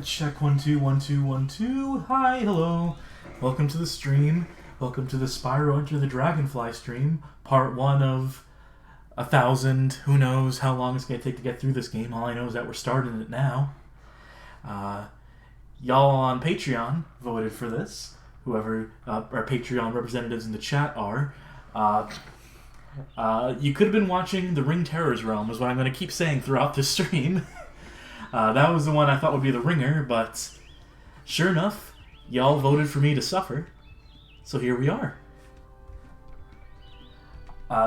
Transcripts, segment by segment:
Check 1 2 1 2 1 2. Hi, hello. Welcome to the stream. Welcome to the Spyro Enter the Dragonfly stream. Part 1 of 1,000. Who knows how long it's going to take to get through this game. All I know is that we're starting it now. Y'all on Patreon voted for this. Whoever our Patreon representatives in the chat are. You could have been watching The Ring Terror's Realm, is what I'm going to keep saying throughout this stream. That was the one I thought would be the ringer, but sure enough, y'all voted for me to suffer. So here we are.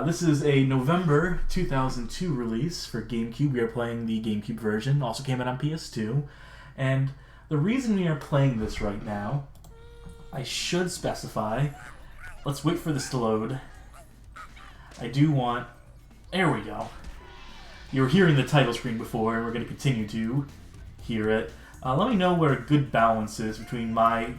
This is a November 2002 release for GameCube. We are playing the GameCube version. Also came out on PS2. And the reason we are playing this right now, I should specify. Let's wait for this to load. I do want... There we go. You were hearing the title screen before, and we're going to continue to hear it. Let me know where a good balance is between my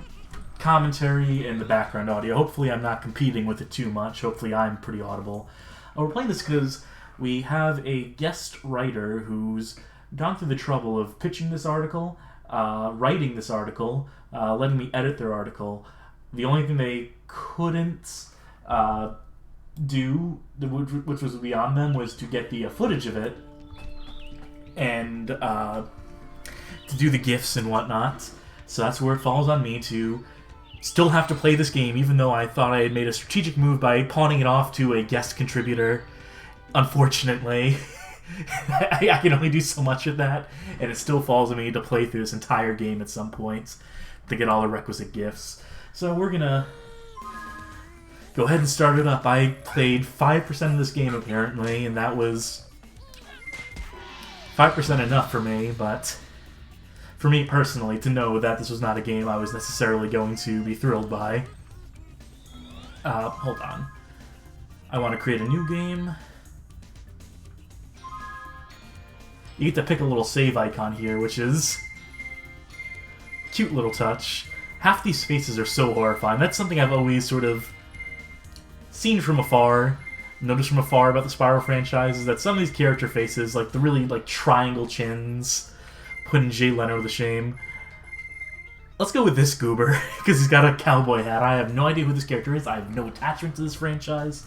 commentary and the background audio. Hopefully I'm not competing with it too much. Hopefully I'm pretty audible. We're playing this because we have a guest writer who's gone through the trouble of pitching this article, writing this article, letting me edit their article. The only thing they couldn't do, which was beyond them, was to get the footage of it and to do the GIFs and whatnot. So that's where it falls on me to still have to play this game, even though I thought I had made a strategic move by pawning it off to a guest contributor. Unfortunately, I can only do so much of that, and it still falls on me to play through this entire game at some point to get all the requisite GIFs. So we're gonna go ahead and start it up. I played 5% of this game, apparently, and that was 5% enough for me, but for me personally, to know that this was not a game I was necessarily going to be thrilled by. Hold on. I want to create a new game. You get to pick a little save icon here, which is a cute little touch. Half these faces are so horrifying. That's something I've always sort of seen from afar, noticed from afar about the Spyro franchise, is that some of these character faces, like the really triangle chins, putting Jay Leno to shame. Let's go with this goober, because he's got a cowboy hat. I have no idea who this character is. I have no attachment to this franchise.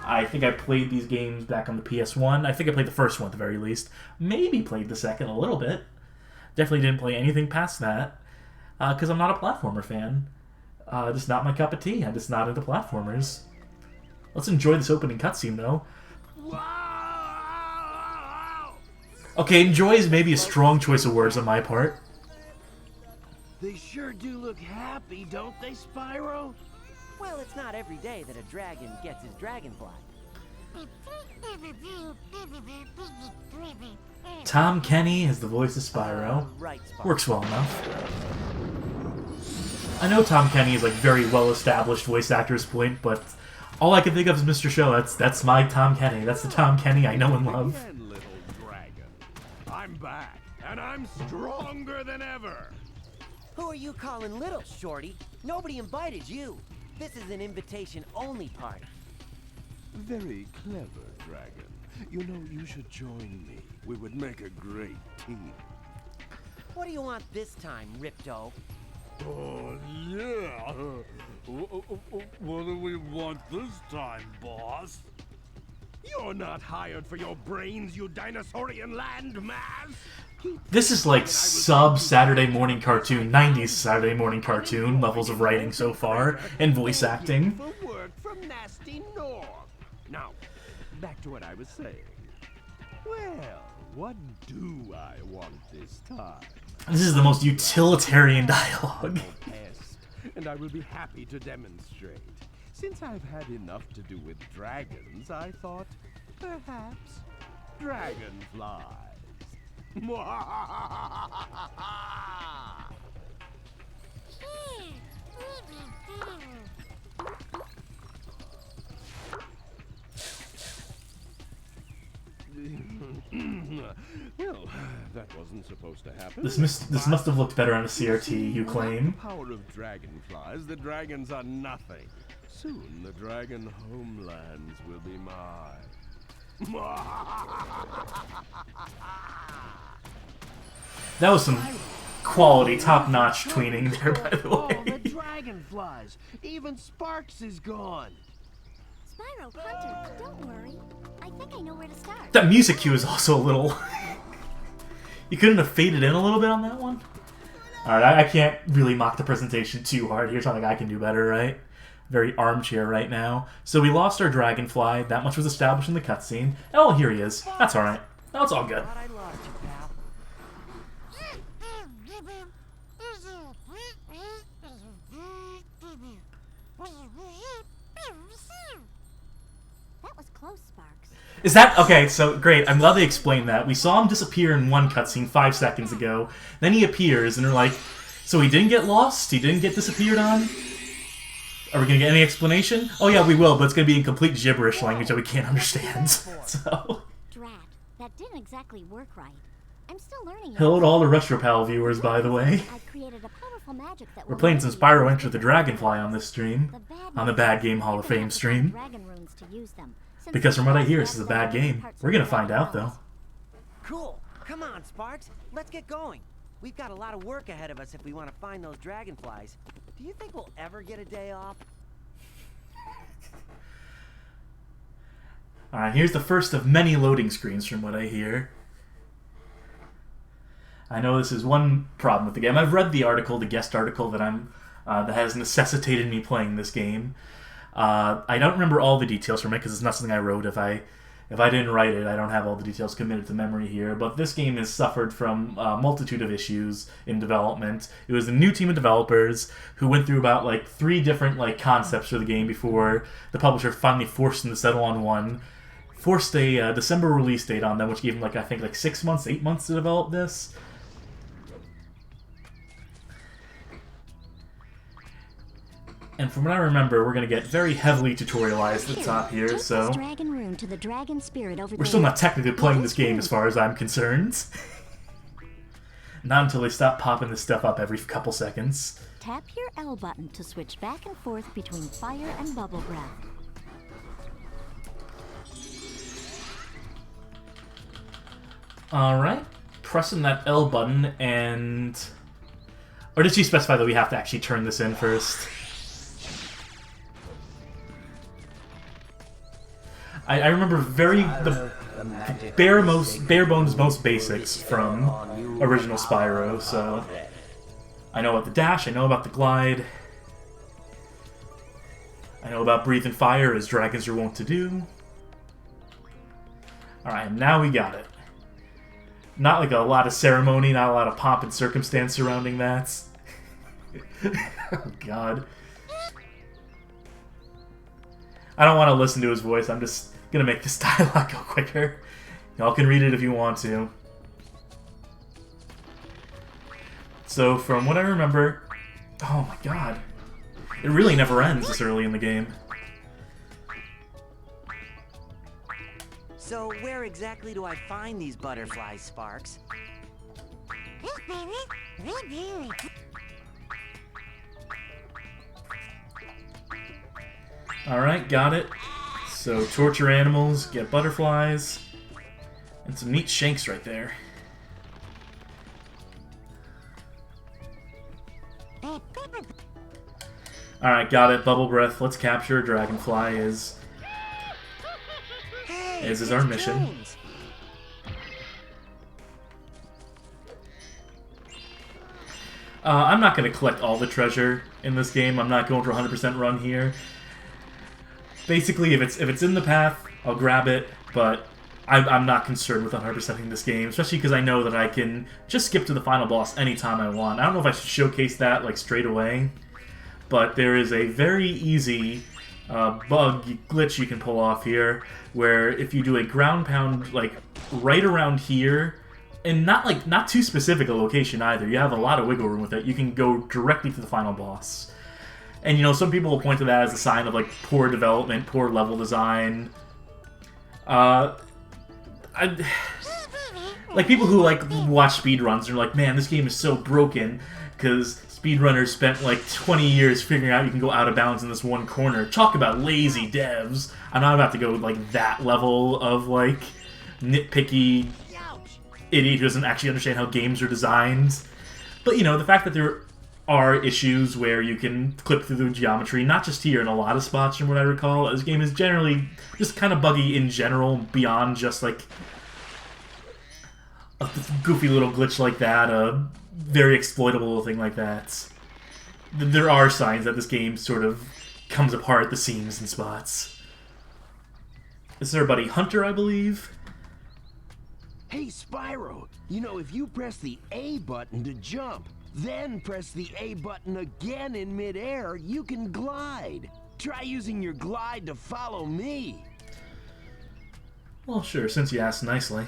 I think I played these games back on the PS1. I think I played the first one at the very least. Maybe played the second a little bit. Definitely didn't play anything past that, because I'm not a platformer fan. Just not my cup of tea. I'm just not into platformers. Let's enjoy this opening cutscene, though. Okay, enjoy is maybe a strong choice of words on my part. They sure do look happy, don't they, Spyro? Well, it's not every day that a dragon gets his dragonfly. Tom Kenny is the voice of Spyro. Right, Spyro. Works well enough. I know Tom Kenny is very well-established voice actor's point, but all I can think of is Mr. Show. That's my Tom Kenny. That's the Tom Kenny I know and love. Again, little dragon. I'm back, and I'm stronger than ever. Who are you calling little, Shorty? Nobody invited you. This is an invitation-only party. Very clever, dragon. You know, you should join me. We would make a great team. What do you want this time, Ripto? Oh, yeah. What do we want this time, boss? You're not hired for your brains, you dinosaurian landmass! This is like sub-Saturday morning cartoon, 90s Saturday morning cartoon levels of writing so far, and voice acting. For work from nasty North. Now, back to what I was saying. Well, what do I want this time? This is the most utilitarian dialogue. Yes, and I will be happy to demonstrate. Since I've had enough to do with dragons, I thought, perhaps, dragonflies. Well, that wasn't supposed to happen. This must have looked better on a CRT, you claim. Without the power of dragonflies, the dragons are nothing. Soon the dragon homelands will be mine. That was some quality, top-notch tweening there, by the Oh, way. the dragonflies! Even Sparks is gone! Spyro, Hunter, don't worry. I think I know where to start. That music cue is also a little... You couldn't have faded in a little bit on that one? Alright, I can't really mock the presentation too hard here. It's not like I can do better, right? Very armchair right now. So we lost our Dragonfly. That much was established in the cutscene. Oh, here he is. That's alright. That's all good. Thought I lost you, pal. That was close, Sparks. Is that... Okay, so great. I'm glad they explained that. We saw him disappear in one cutscene 5 seconds ago. Then he appears, and they're like, so he didn't get lost? He didn't get disappeared on? Are we going to get any explanation? Oh yeah, we will, but it's going to be in complete gibberish language that we can't understand. So... Drat, that didn't exactly work right. I'm still learning. Hello to all the RetroPal viewers, by the way. I created a powerful magic that We're playing some Spyro Enter the Dragonfly on this stream. On the Bad Game Hall of Fame stream. Dragon runes to use them. Since Because from what I hear, this is a bad game. We're going to find out, though. Cool. Come on, Sparks. Let's get going. We've got a lot of work ahead of us if we want to find those dragonflies. Do you think we'll ever get a day off? Alright, here's the first of many loading screens from what I hear. I know this is one problem with the game. I've read the article, the guest article that that has necessitated me playing this game. I don't remember all the details from it because it's not something I wrote. If I didn't write it, I don't have all the details committed to memory here. But this game has suffered from a multitude of issues in development. It was a new team of developers who went through about like 3 different like concepts for the game before the publisher finally forced them to settle on one. Forced a December release date on them, which gave them like I think like 6 months, 8 months to develop this. And from what I remember, we're going to get very heavily tutorialized at the top here, so... Dragon rune to the dragon spirit over We're still not technically playing this game as far as I'm concerned. Not until they stop popping this stuff up every couple seconds. Tap your L button to switch back and forth between fire and bubble breath. Alright. Pressing that L button and... Or did she specify that we have to actually turn this in first? I remember the bare bones most basics from original Spyro, so I know about the dash, I know about the glide, I know about breathing fire as dragons are wont to do. Alright, now we got it. Not like a lot of ceremony, not a lot of pomp and circumstance surrounding that. Oh god. I don't want to listen to his voice, I'm just gonna make this dialogue go quicker. Y'all can read it if you want to. So, from what I remember... Oh my god. It really never ends this early in the game. So, where exactly do I find these butterflies, Sparks? Alright, got it. So, torture animals, get butterflies, and some neat shanks right there. Alright, got it. Bubble breath. Let's capture a dragonfly is our mission. I'm not going to collect all the treasure in this game. I'm not going for 100% run here. Basically, if it's in the path, I'll grab it, but I'm not concerned with 100%ing this game, especially because I know that I can just skip to the final boss anytime I want. I don't know if I should showcase that like straight away, but there is a very easy bug glitch you can pull off here, where if you do a ground pound like right around here, and not too specific a location either, you have a lot of wiggle room with it, you can go directly to the final boss. And, you know, some people will point to that as a sign of, like, poor development, poor level design. Like, people who, like, watch speedruns are like, man, this game is so broken, because speedrunners spent, like, 20 years figuring out you can go out of bounds in this one corner. Talk about lazy devs. I'm not about to go, like, that level of, like, nitpicky idiot who doesn't actually understand how games are designed. But, you know, the fact that there are issues where you can clip through the geometry, not just here, in a lot of spots from what I recall. This game is generally just kind of buggy in general, beyond just, like, a goofy little glitch like that, a very exploitable little thing like that. There are signs that this game sort of comes apart at the seams in spots. This is our buddy Hunter, I believe. Hey, Spyro, you know, if you press the A button to jump, then press the A button again in midair, you can glide. Try using your glide to follow me. Well, sure, since you asked nicely.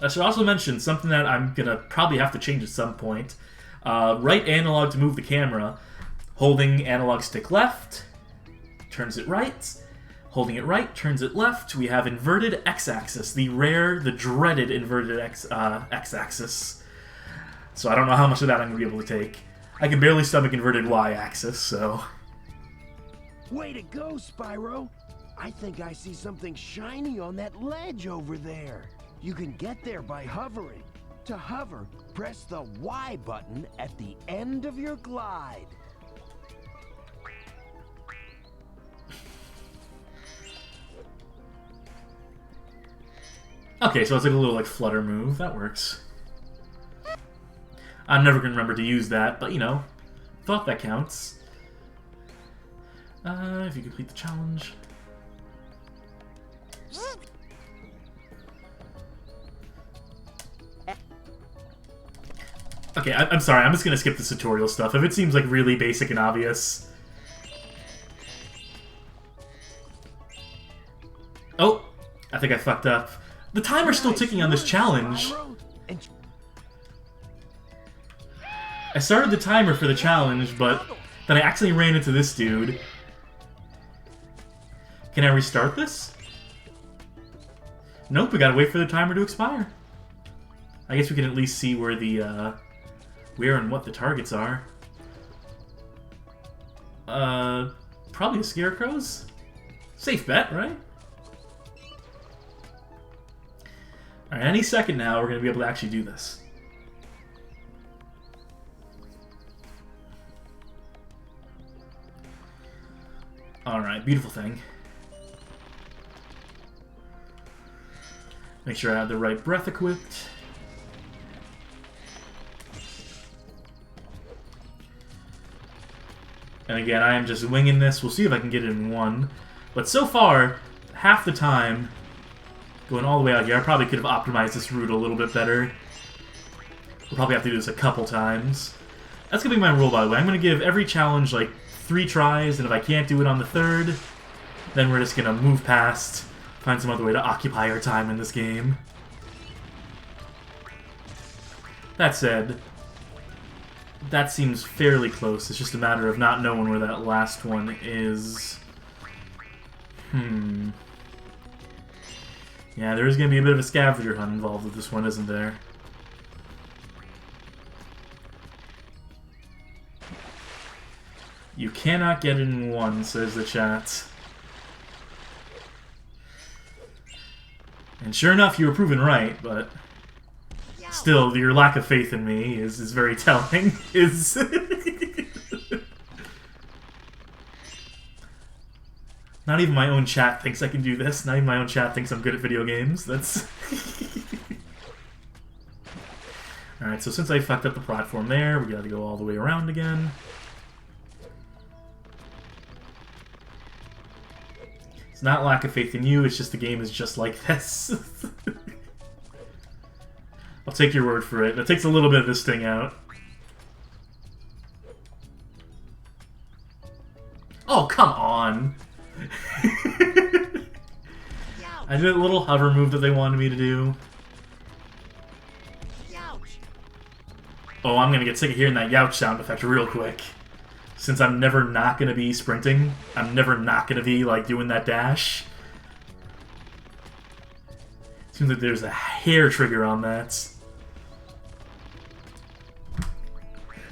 I should also mention something that I'm gonna probably have to change at some point. Right analog to move the camera. Holding analog stick left, turns it right. Holding it right, turns it left. We have inverted x-axis, the rare, the dreaded inverted x-axis. So I don't know how much of that I'm going to be able to take. I can barely stomach inverted y-axis, so... Way to go, Spyro! I think I see something shiny on that ledge over there. You can get there by hovering. To hover, press the Y button at the end of your glide. Okay, so it's like a little, like, flutter move. That works. I'm never going to remember to use that, but, you know, thought that counts. If you complete the challenge. Okay, I'm sorry, I'm just going to skip this tutorial stuff. If it seems, like, really basic and obvious. Oh! I think I fucked up. The timer's still ticking on this challenge. I started the timer for the challenge, but then I accidentally ran into this dude. Can I restart this? Nope, we gotta wait for the timer to expire. I guess we can at least see where the, where and what the targets are. Probably the scarecrows? Safe bet, right? Alright, any second now, we're going to be able to actually do this. Alright, beautiful thing. Make sure I have the right breath equipped. And again, I am just winging this. We'll see if I can get it in one. But so far, half the time... Going all the way out here, I probably could have optimized this route a little bit better. We'll probably have to do this a couple times. That's going to be my rule, by the way. I'm going to give every challenge, like, 3 tries, and if I can't do it on the 3rd, then we're just going to move past, find some other way to occupy our time in this game. That said, that seems fairly close. It's just a matter of not knowing where that last one is. Yeah, there is going to be a bit of a scavenger hunt involved with this one, isn't there? You cannot get it in one, says the chat. And sure enough, you were proven right, but... Still, your lack of faith in me is very telling. Not even my own chat thinks I can do this. Not even my own chat thinks I'm good at video games. That's... Alright, so since I fucked up the platform there, we gotta go all the way around again. It's not lack of faith in you, it's just the game is just like this. I'll take your word for it. It takes a little bit of this thing out. Oh, come on! I did a little hover move that they wanted me to do. Oh, I'm gonna get sick of hearing that youch sound effect real quick. Since I'm never not gonna be sprinting, I'm never not gonna be, like, doing that dash. Seems like there's a hair trigger on that.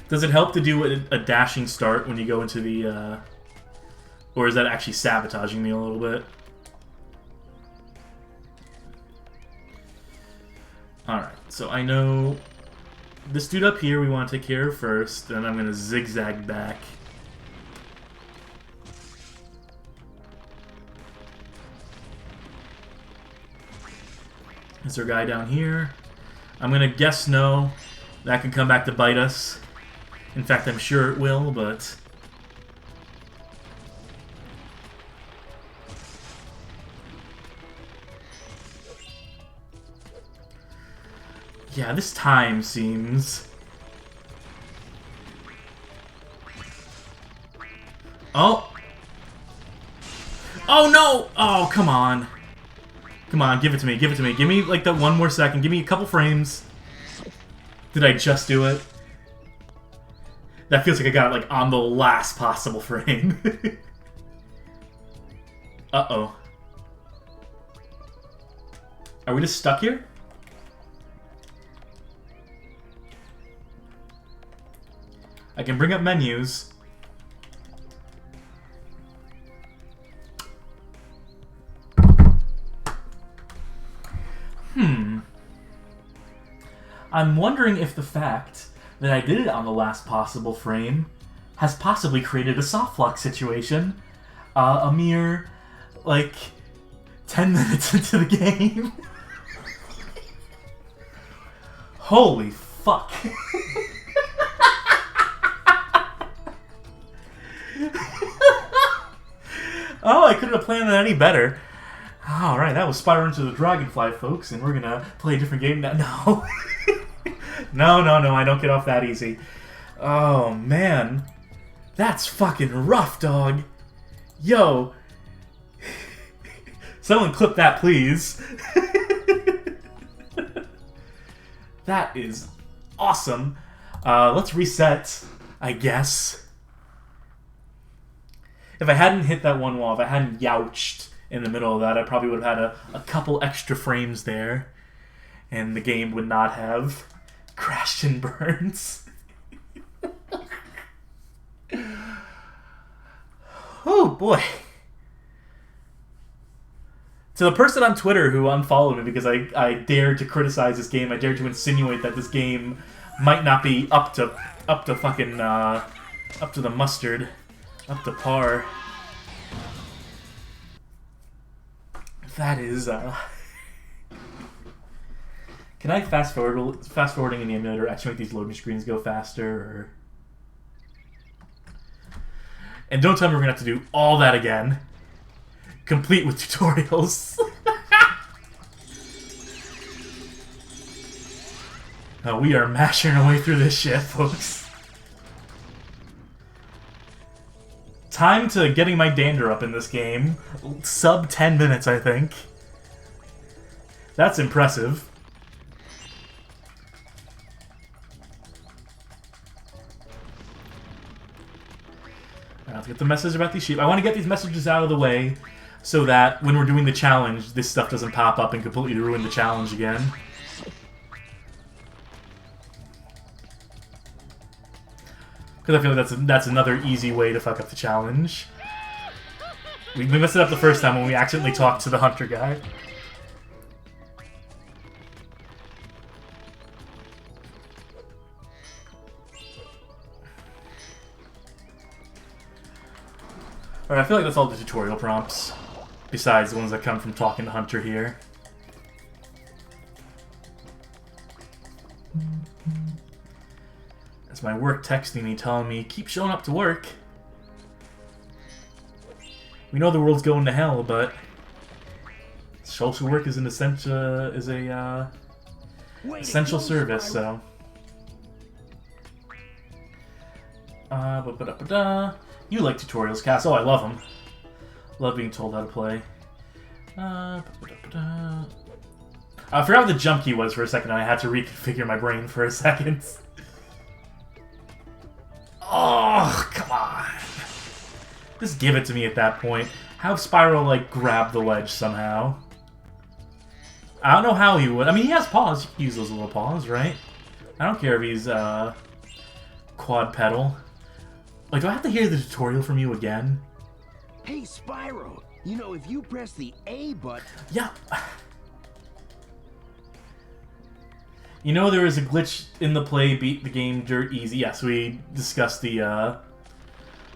Does it help to do a dashing start when you go into the, or is that actually sabotaging me a little bit? Alright, so I know this dude up here we want to take care of first, and I'm going to zigzag back. Is there a guy down here? I'm going to guess no. That can come back to bite us. In fact, I'm sure it will, but... yeah, this time seems... oh! Oh no! Oh, come on. Come on, give it to me, give it to me. Give me, like, that one more second. Give me a couple frames. Did I just do it? That feels like I got it, like, on the last possible frame. Uh-oh. Are we just stuck here? I can bring up menus. I'm wondering if the fact that I did it on the last possible frame has possibly created a softlock situation a mere, like, 10 minutes into the game. Holy fuck. Oh, I couldn't have planned that any better. Alright, that was Spyro into the Dragonfly, folks, and we're gonna play a different game now. No. No, I don't get off that easy. Oh, man. That's fucking rough, dog. Yo. Someone clip that, please. That is awesome. Let's reset, I guess. If I hadn't hit that one wall, if I hadn't youched in the middle of that, I probably would have had a couple extra frames there. And the game would not have crashed and burns. Oh boy. To the person on Twitter who unfollowed me because I dared to criticize this game, I dared to insinuate that this game might not be up to fucking up to the mustard, up to par. That is Can I fast forwarding in the emulator actually make these loading screens go faster? Or... and don't tell me we're gonna have to do all that again, complete with tutorials. No, we are mashing our way through this shit, folks. Time to getting my dander up in this game. Sub 10 minutes, I think. That's impressive. Let's get the message about these sheep. I want to get these messages out of the way so that when we're doing the challenge, this stuff doesn't pop up and completely ruin the challenge again. Because I feel like that's another easy way to fuck up the challenge. We messed it up the first time when we accidentally talked to the hunter guy. Alright, I feel like that's all the tutorial prompts. Besides the ones that come from talking to Hunter here. That's my work texting me, telling me, keep showing up to work. We know the world's going to hell, but social work is an essential essential service, so. You like tutorials, Cass. Oh, I love them. Love being told how to play. I forgot what the jump key was for a second, and I had to reconfigure my brain for a second. Oh, come on. Just give it to me at that point. Have Spyro, like, grab the ledge somehow. I don't know how he would. I mean, he has paws. You can use those little paws, right? I don't care if he's, quad pedal. Like, do I have to hear the tutorial from you again? Hey, Spyro, you know, if you press the A button... Yeah. You know there is a glitch in the play beat the game dirt easy. Yes, we discussed the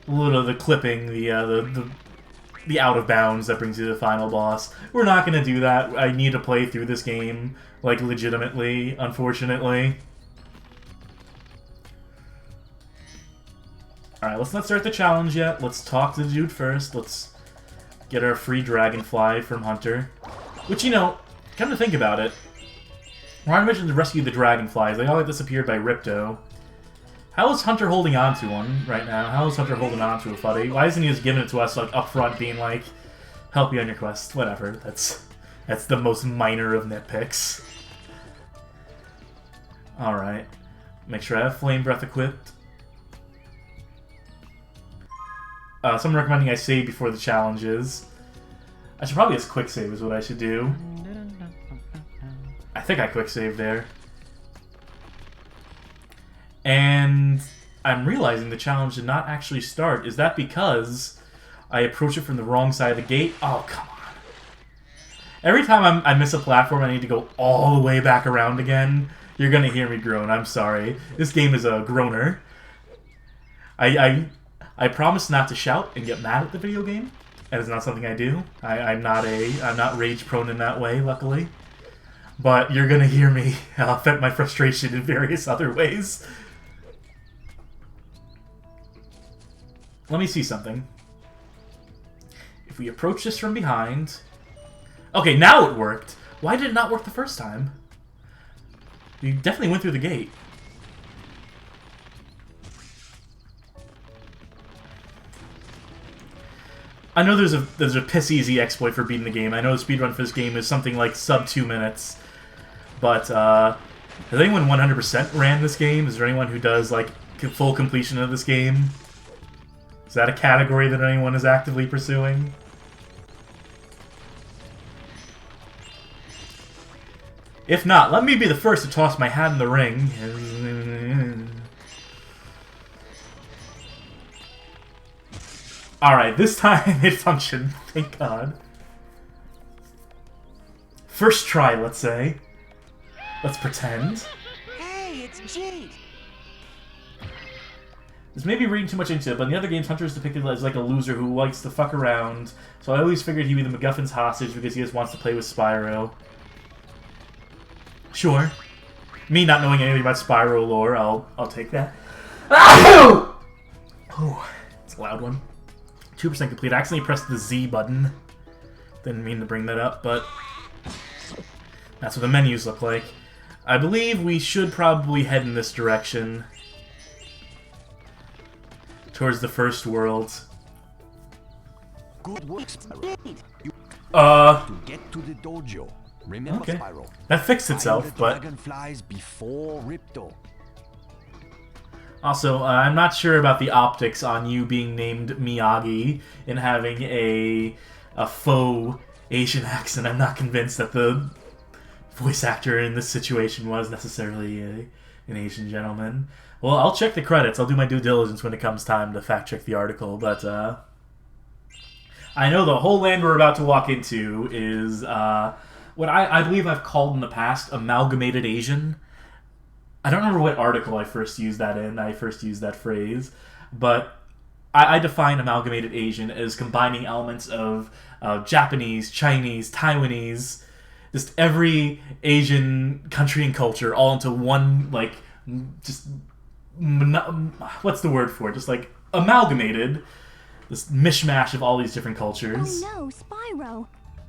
little of the clipping, the out of bounds that brings you to the final boss. We're not gonna do that. I need to play through this game, like, legitimately, unfortunately. Alright, let's not start the challenge yet. Let's talk to the dude first. Let's get our free Dragonfly from Hunter. Which, you know, come to think about it, we're on a mission to rescue the Dragonflies. They all got disappeared by Ripto. How is Hunter holding on to one right now? How is Hunter holding on to a Fuddy? Why isn't he just giving it to us, like, up front, being like, help you on your quest? Whatever. That's the most minor of nitpicks. Alright. Make sure I have Flame Breath equipped. So I'm recommending I save before the challenges. I should probably just quick save is what I should do. I think I quick saved there. And I'm realizing the challenge did not actually start. Is that because I approach it from the wrong side of the gate? Oh, come on. Every time I miss a platform, I need to go all the way back around again. You're gonna hear me groan. I'm sorry. This game is a groaner. I promise not to shout and get mad at the video game. That is not something I do. I'm not rage prone in that way, luckily. But you're gonna hear me vent my frustration in various other ways. Let me see something. If we approach this from behind... Okay, now it worked. Why did it not work the first time? We definitely went through the gate. I know there's a piss easy exploit for beating the game. I know the speedrun for this game is something like sub 2 minutes. But, has anyone 100% ran this game? Is there anyone who does, like, full completion of this game? Is that a category that anyone is actively pursuing? If not, let me be the first to toss my hat in the ring. Alright, this time it functioned. Thank God. First try, let's say. Let's pretend. Hey, it's Jade! This may be reading too much into it, but in the other games, Hunter is depicted as like a loser who likes to fuck around. So I always figured he'd be the MacGuffin's hostage because he just wants to play with Spyro. Sure. Me not knowing anything about Spyro lore, I'll take that. Oh, it's a loud one. 2% complete. I accidentally pressed the Z button. Didn't mean to bring that up, but that's what the menus look like. I believe we should probably head in this direction. Towards the first world. Good work, Spyro. To get to the dojo. Remember, okay. Spyro. That fixed itself, Find the but... Dragonflies before Ripto. Also, I'm not sure about the optics on you being named Miyagi and having a faux Asian accent. I'm not convinced that the voice actor in this situation was necessarily an Asian gentleman. Well, I'll check the credits. I'll do my due diligence when it comes time to fact-check the article, but I know the whole land we're about to walk into is what I believe I've called in the past amalgamated Asian. I don't remember what article I first used that in. I first used that phrase, but I define amalgamated Asian as combining elements of Japanese, Chinese, Taiwanese, just every Asian country and culture all into one, like, just... what's the word for it? Just, like, amalgamated. This mishmash of all these different cultures. Oh no, Spyro!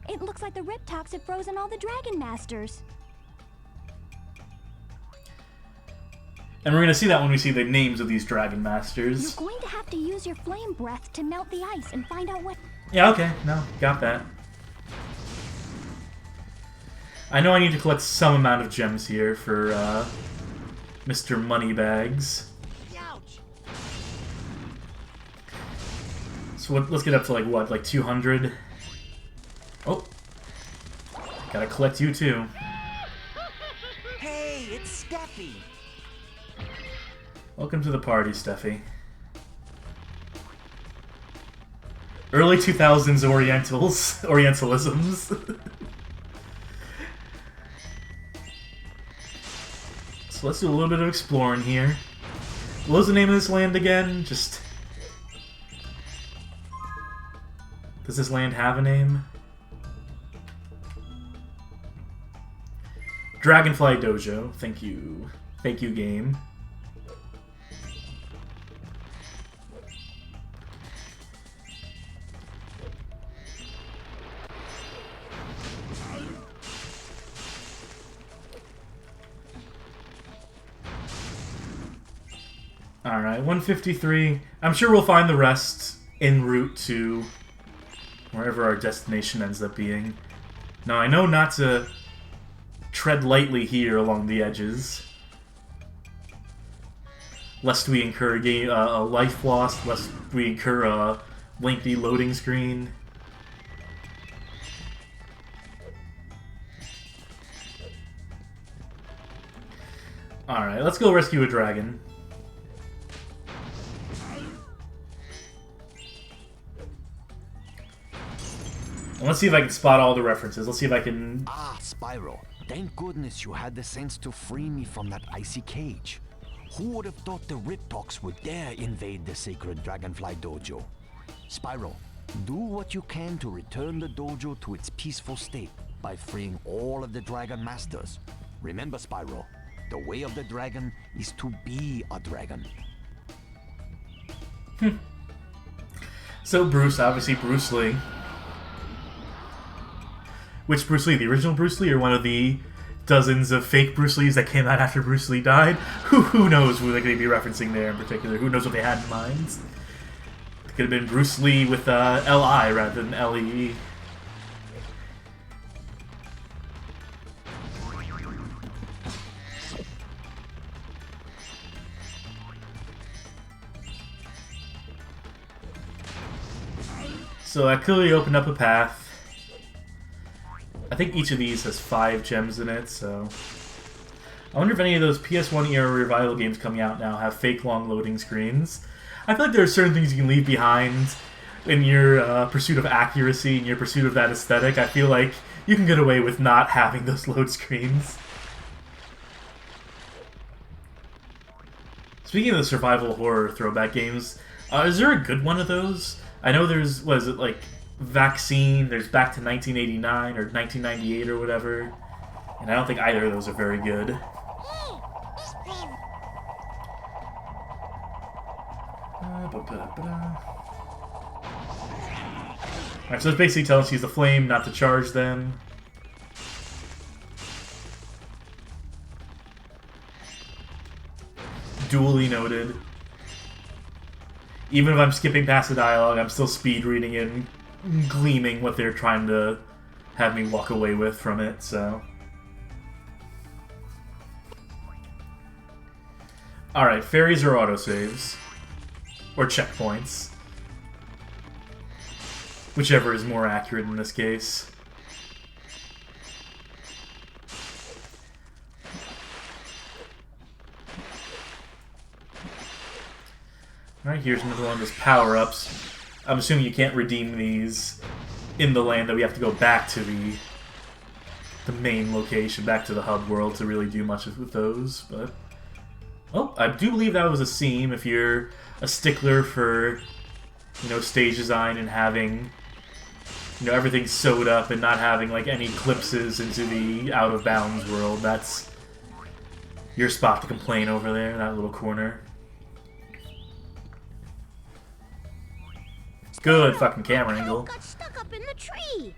It looks like the Riptox have frozen all the Dragon Masters. And we're going to see that when we see the names of these Dragon Masters. You're going to have to use your flame breath to melt the ice and find out what... Yeah, okay. No, got that. I know I need to collect some amount of gems here for Mr. Moneybags. Ouch! So let's get up to, like, what? Like 200? Oh. Gotta collect you, too. Hey, it's Steffi! Welcome to the party, Steffi. Early 2000s Orientalisms. let's do a little bit of exploring here. What was the name of this land again? Just... Does this land have a name? Dragonfly Dojo. Thank you. Thank you, game. Alright, 153. I'm sure we'll find the rest en route to wherever our destination ends up being. Now, I know not to tread lightly here along the edges, lest we incur a life loss, lest we incur a lengthy loading screen. Alright, let's go rescue a dragon. And let's see if I can spot all the references. Let's see if I can... Ah, Spyro. Thank goodness you had the sense to free me from that icy cage. Who would have thought the Riptocs would dare invade the sacred Dragonfly dojo? Spyro, do what you can to return the dojo to its peaceful state by freeing all of the Dragon Masters. Remember, Spyro, the way of the dragon is to be a dragon. So Bruce, obviously Bruce Lee. Which Bruce Lee? The original Bruce Lee or one of the dozens of fake Bruce Lees that came out after Bruce Lee died? Who knows who they're going to be referencing there in particular? Who knows what they had in mind? It could have been Bruce Lee with L-I rather than L-E-E. So that clearly opened up a path. I think each of these has 5 gems in it, so... I wonder if any of those PS1 era revival games coming out now have fake long loading screens. I feel like there are certain things you can leave behind in your pursuit of accuracy, in your pursuit of that aesthetic. I feel like you can get away with not having those load screens. Speaking of the survival horror throwback games, is there a good one of those? I know there's, what is it, like... Vaccine, there's Back to 1989 or 1998 or whatever, and I don't think either of those are very good. Alright, so it's basically telling us to use the flame, not to charge them. Duly noted. Even if I'm skipping past the dialogue, I'm still speed reading it and gleaming what they're trying to have me walk away with from it, so... Alright, fairies or autosaves. Or checkpoints. Whichever is more accurate in this case. Alright, here's another one of those power-ups. I'm assuming you can't redeem these in the land, that we have to go back to the main location, back to the hub world to really do much with those, but... Oh, I do believe that was a seam if you're a stickler for, you know, stage design and having, you know, everything sewed up and not having, like, any glimpses into the out-of-bounds world. That's your spot to complain over there, in that little corner. Good fucking camera angle. Got stuck up in the tree.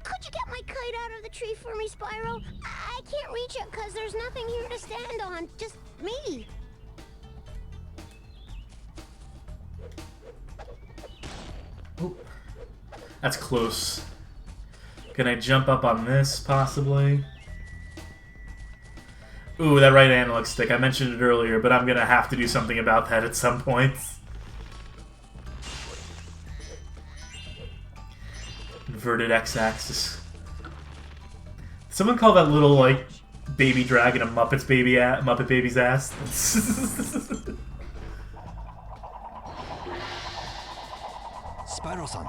Could you get my kite out of the tree for me, Spyro? I can't reach it because there's nothing here to stand on. Just me. Ooh. That's close. Can I jump up on this, possibly? Ooh, that right analog stick. I mentioned it earlier, but I'm gonna have to do something about that at some point. Inverted x-axis. Someone call that little, like, baby dragon a Muppet baby's ass. Spyro-san,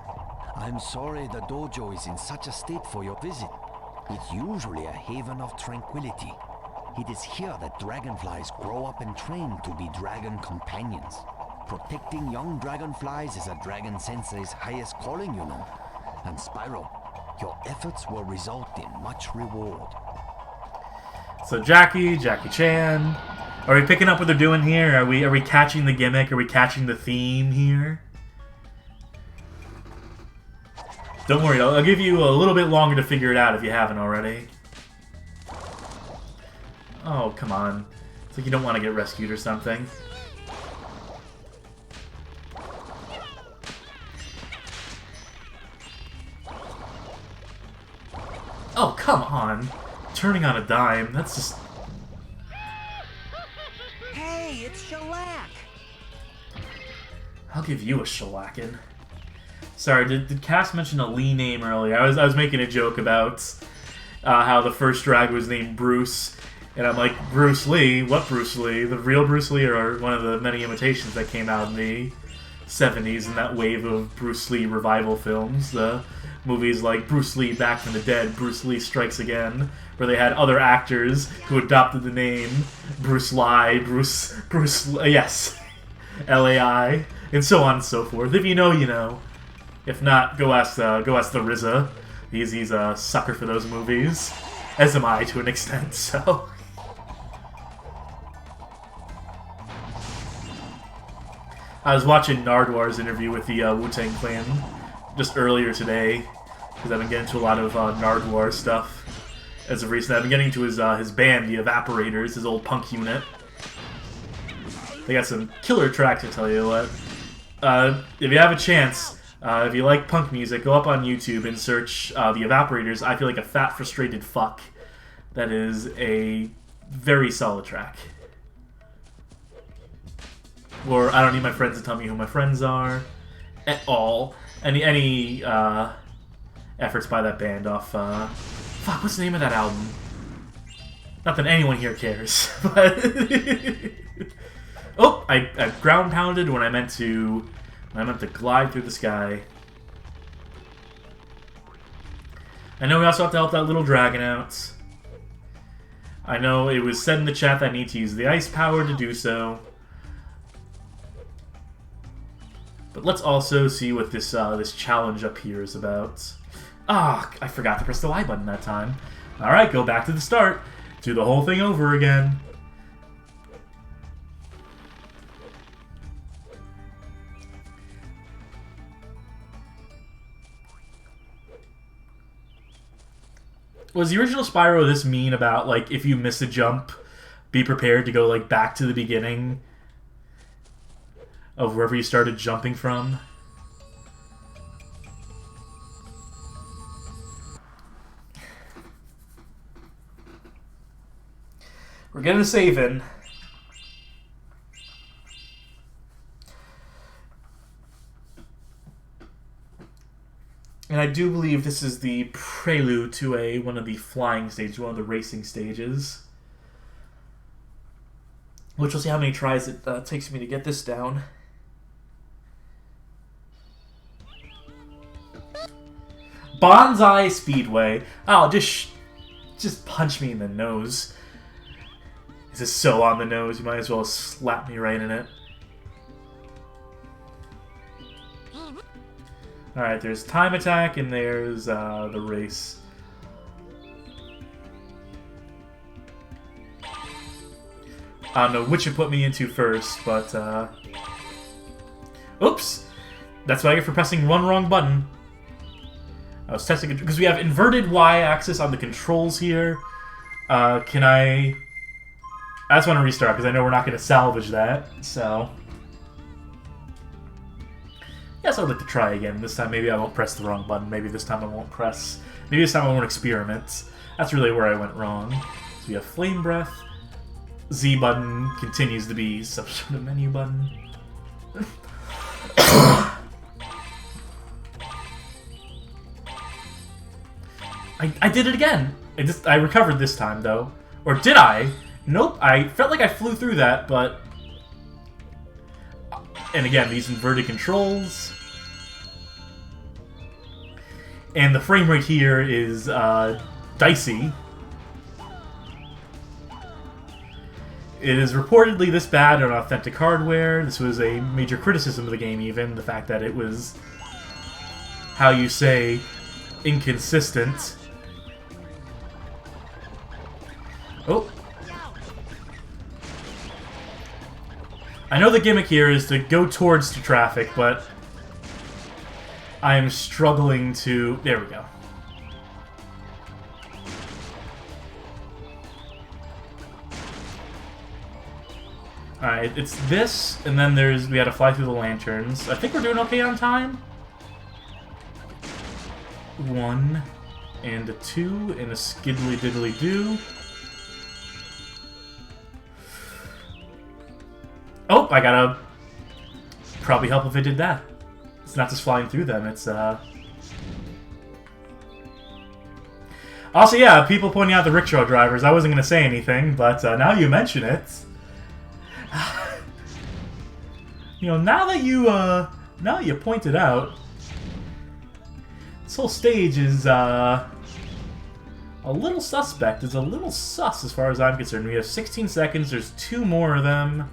I'm sorry the dojo is in such a state for your visit. It's usually a haven of tranquility. It is here that dragonflies grow up and train to be dragon companions. Protecting young dragonflies is a dragon sensei's highest calling, you know. And Spyro, your efforts will result in much reward. So Jackie Chan. Are we picking up what they're doing here? Are we catching the gimmick? Are we catching the theme here? Don't worry, I'll give you a little bit longer to figure it out if you haven't already. Oh, come on. It's like you don't want to get rescued or something. Oh, come on. Turning on a dime, that's just... Hey, it's Shellac! I'll give you a shellacking. Sorry, did Cass mention a Lee name earlier? I was making a joke about how the first drag was named Bruce, and I'm like, Bruce Lee? What Bruce Lee? The real Bruce Lee, or one of the many imitations that came out in the 70s in that wave of Bruce Lee revival films? The movies like Bruce Lee Back from the Dead, Bruce Lee Strikes Again, where they had other actors who adopted the name Bruce Lai, yes, L-A-I, and so on and so forth. If you know, you know. If not, go ask the RZA. He's a sucker for those movies, as am I to an extent. So, I was watching Nardwar's interview with the Wu-Tang Clan just earlier today, because I've been getting to a lot of Nardwar stuff as of recent. I've been getting to his band, the Evaporators, his old punk unit. They got some killer tracks, I tell you what. If you have a chance. If you like punk music, go up on YouTube and search the Evaporators. I Feel Like a Fat Frustrated Fuck. That is a very solid track. Or I don't need my friends to tell me who my friends are at all. Any efforts by that band off. Fuck, what's the name of that album? Not that anyone here cares, but oh, I ground pounded when I meant to. I meant to glide through the sky. I know we also have to help that little dragon out. I know it was said in the chat that I need to use the ice power to do so. But let's also see what this this challenge up here is about. Ah, I forgot to press the Y button that time. Alright, go back to the start. Do the whole thing over again. Was the original Spyro this mean about, like, if you miss a jump, be prepared to go, like, back to the beginning of wherever you started jumping from? We're getting a save in. And I do believe this is the prelude to one of the flying stages, one of the racing stages. Which we'll see how many tries it takes me to get this down. Bonsai Speedway. Oh, just punch me in the nose. This is so on the nose, you might as well slap me right in it. Alright, there's time attack and there's the race. I don't know which you put me into first, but oops! That's what I get for pressing one wrong button. I was testing because we have inverted Y-axis on the controls here. Can I just want to restart because I know we're not going to salvage that, so... Yes, I'd like to try again. This time maybe I won't press the wrong button. Maybe this time I won't press... Maybe this time I won't experiment. That's really where I went wrong. So we have Flame Breath. Z button continues to be some sort of menu button. I did it again! I recovered this time, though. Or did I? Nope, I felt like I flew through that, but... And again, these inverted controls. And the frame rate here is dicey. It is reportedly this bad on authentic hardware. This was a major criticism of the game, even. The fact that it was, how you say, inconsistent. Oh. I know the gimmick here is to go towards the traffic, but I am struggling to... There we go. Alright, it's this, and then we had to fly through the lanterns. I think we're doing okay on time. 1, and a 2, and a skiddly diddly do. Oh, I gotta probably help if I did that. It's not just flying through them, it's Also, yeah, people pointing out the rickshaw drivers. I wasn't gonna say anything, but now you mention it. You know, now that you point it out, this whole stage is a little suspect. It's a little sus as far as I'm concerned. We have 16 seconds. There's 2 more of them.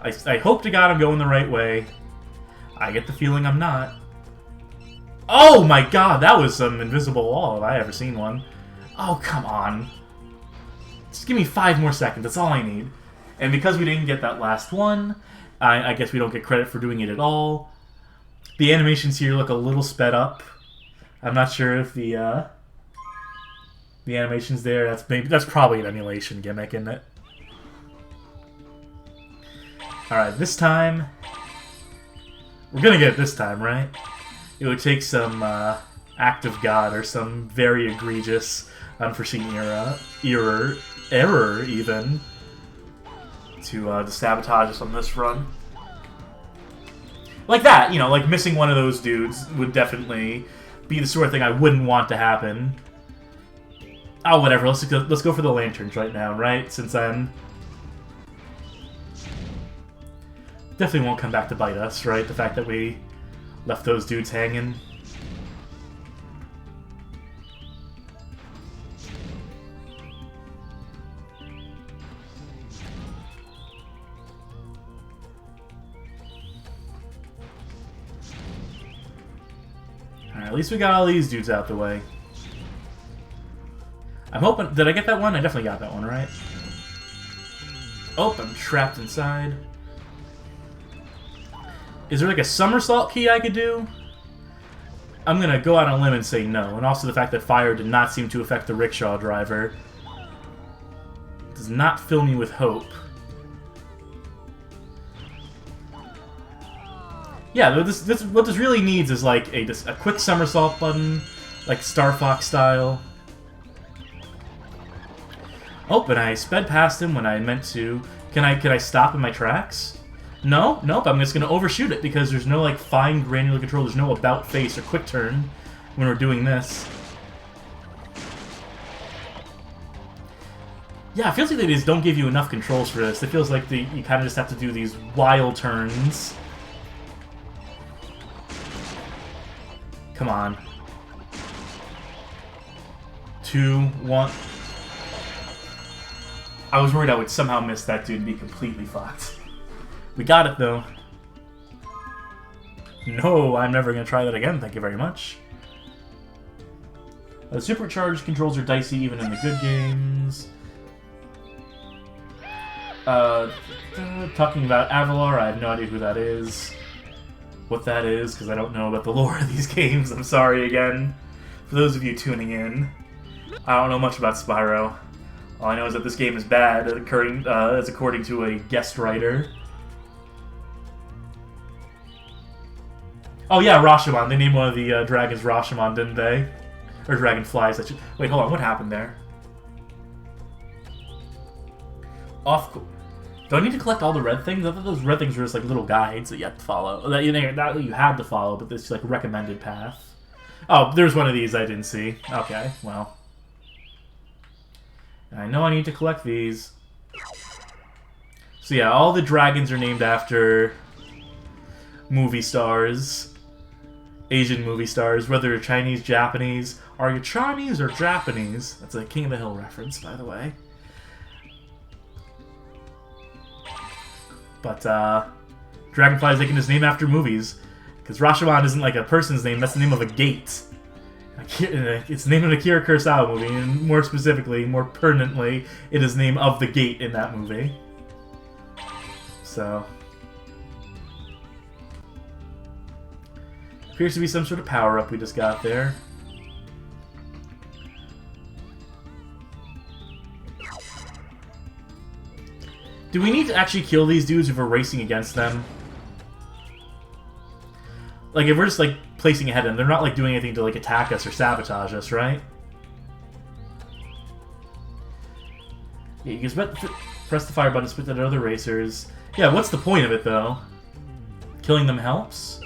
I hope to God I'm going the right way. I get the feeling I'm not. Oh my God, that was some invisible wall if I ever seen one. Oh, come on. Just give me 5 more seconds. That's all I need. And because we didn't get that last one, I guess we don't get credit for doing it at all. The animations here look a little sped up. I'm not sure if the animations there, that's probably an emulation gimmick, isn't it? Alright, this time... We're gonna get it this time, right? It would take some act of God or some very egregious, unforeseen error even, to sabotage us on this run. Like that, you know, like missing one of those dudes would definitely be the sort of thing I wouldn't want to happen. Oh, whatever, let's go for the lanterns right now, right? Since I'm... Definitely won't come back to bite us, right? The fact that we left those dudes hanging. Alright, at least we got all these dudes out the way. I'm hoping... Did I get that one? I definitely got that one, right? Oh, I'm trapped inside. Is there like a somersault key I could do? I'm gonna go out on a limb and say no. And also the fact that fire did not seem to affect the rickshaw driver does not fill me with hope. Yeah, what this really needs is like a quick somersault button, like Star Fox style. Oh, and I sped past him when I meant to. Can I stop in my tracks? No? Nope, I'm just going to overshoot it because there's no like fine granular control. There's no about face or quick turn when we're doing this. Yeah, it feels like they just don't give you enough controls for this. It feels like you kind of just have to do these wild turns. Come on. 2, 1. I was worried I would somehow miss that dude and be completely fucked. We got it, though. No, I'm never going to try that again, thank you very much. The supercharged controls are dicey even in the good games. Talking about Avalar, I have no idea who that is. What that is, because I don't know about the lore of these games. I'm sorry again. For those of you tuning in, I don't know much about Spyro. All I know is that this game is bad, according to a guest writer. Oh yeah, Rashomon. They named one of the dragons Rashomon, didn't they? Or Dragonflies. Wait, hold on. What happened there? Do I need to collect all the red things? I thought those red things were just like little guides that you have to follow. That you had to follow, but this like recommended path. Oh, there's one of these I didn't see. Okay, well. I know I need to collect these. So yeah, all the dragons are named after movie stars. Asian movie stars, whether they're Chinese, Japanese. Are you Chinese or Japanese? That's a King of the Hill reference, by the way. But Dragonfly is taking his name after movies. Because Rashomon isn't like a person's name, that's the name of a gate. It's the name of an Akira Kurosawa movie, and more specifically, more pertinently, it is the name of the gate in that movie. So... appears to be some sort of power-up we just got there. Do we need to actually kill these dudes if we're racing against them? Like, if we're just, like, placing ahead of them, they're not, like, doing anything to, like, attack us or sabotage us, right? Yeah, you can press the fire button to spit at other racers. Yeah, what's the point of it, though? Killing them helps?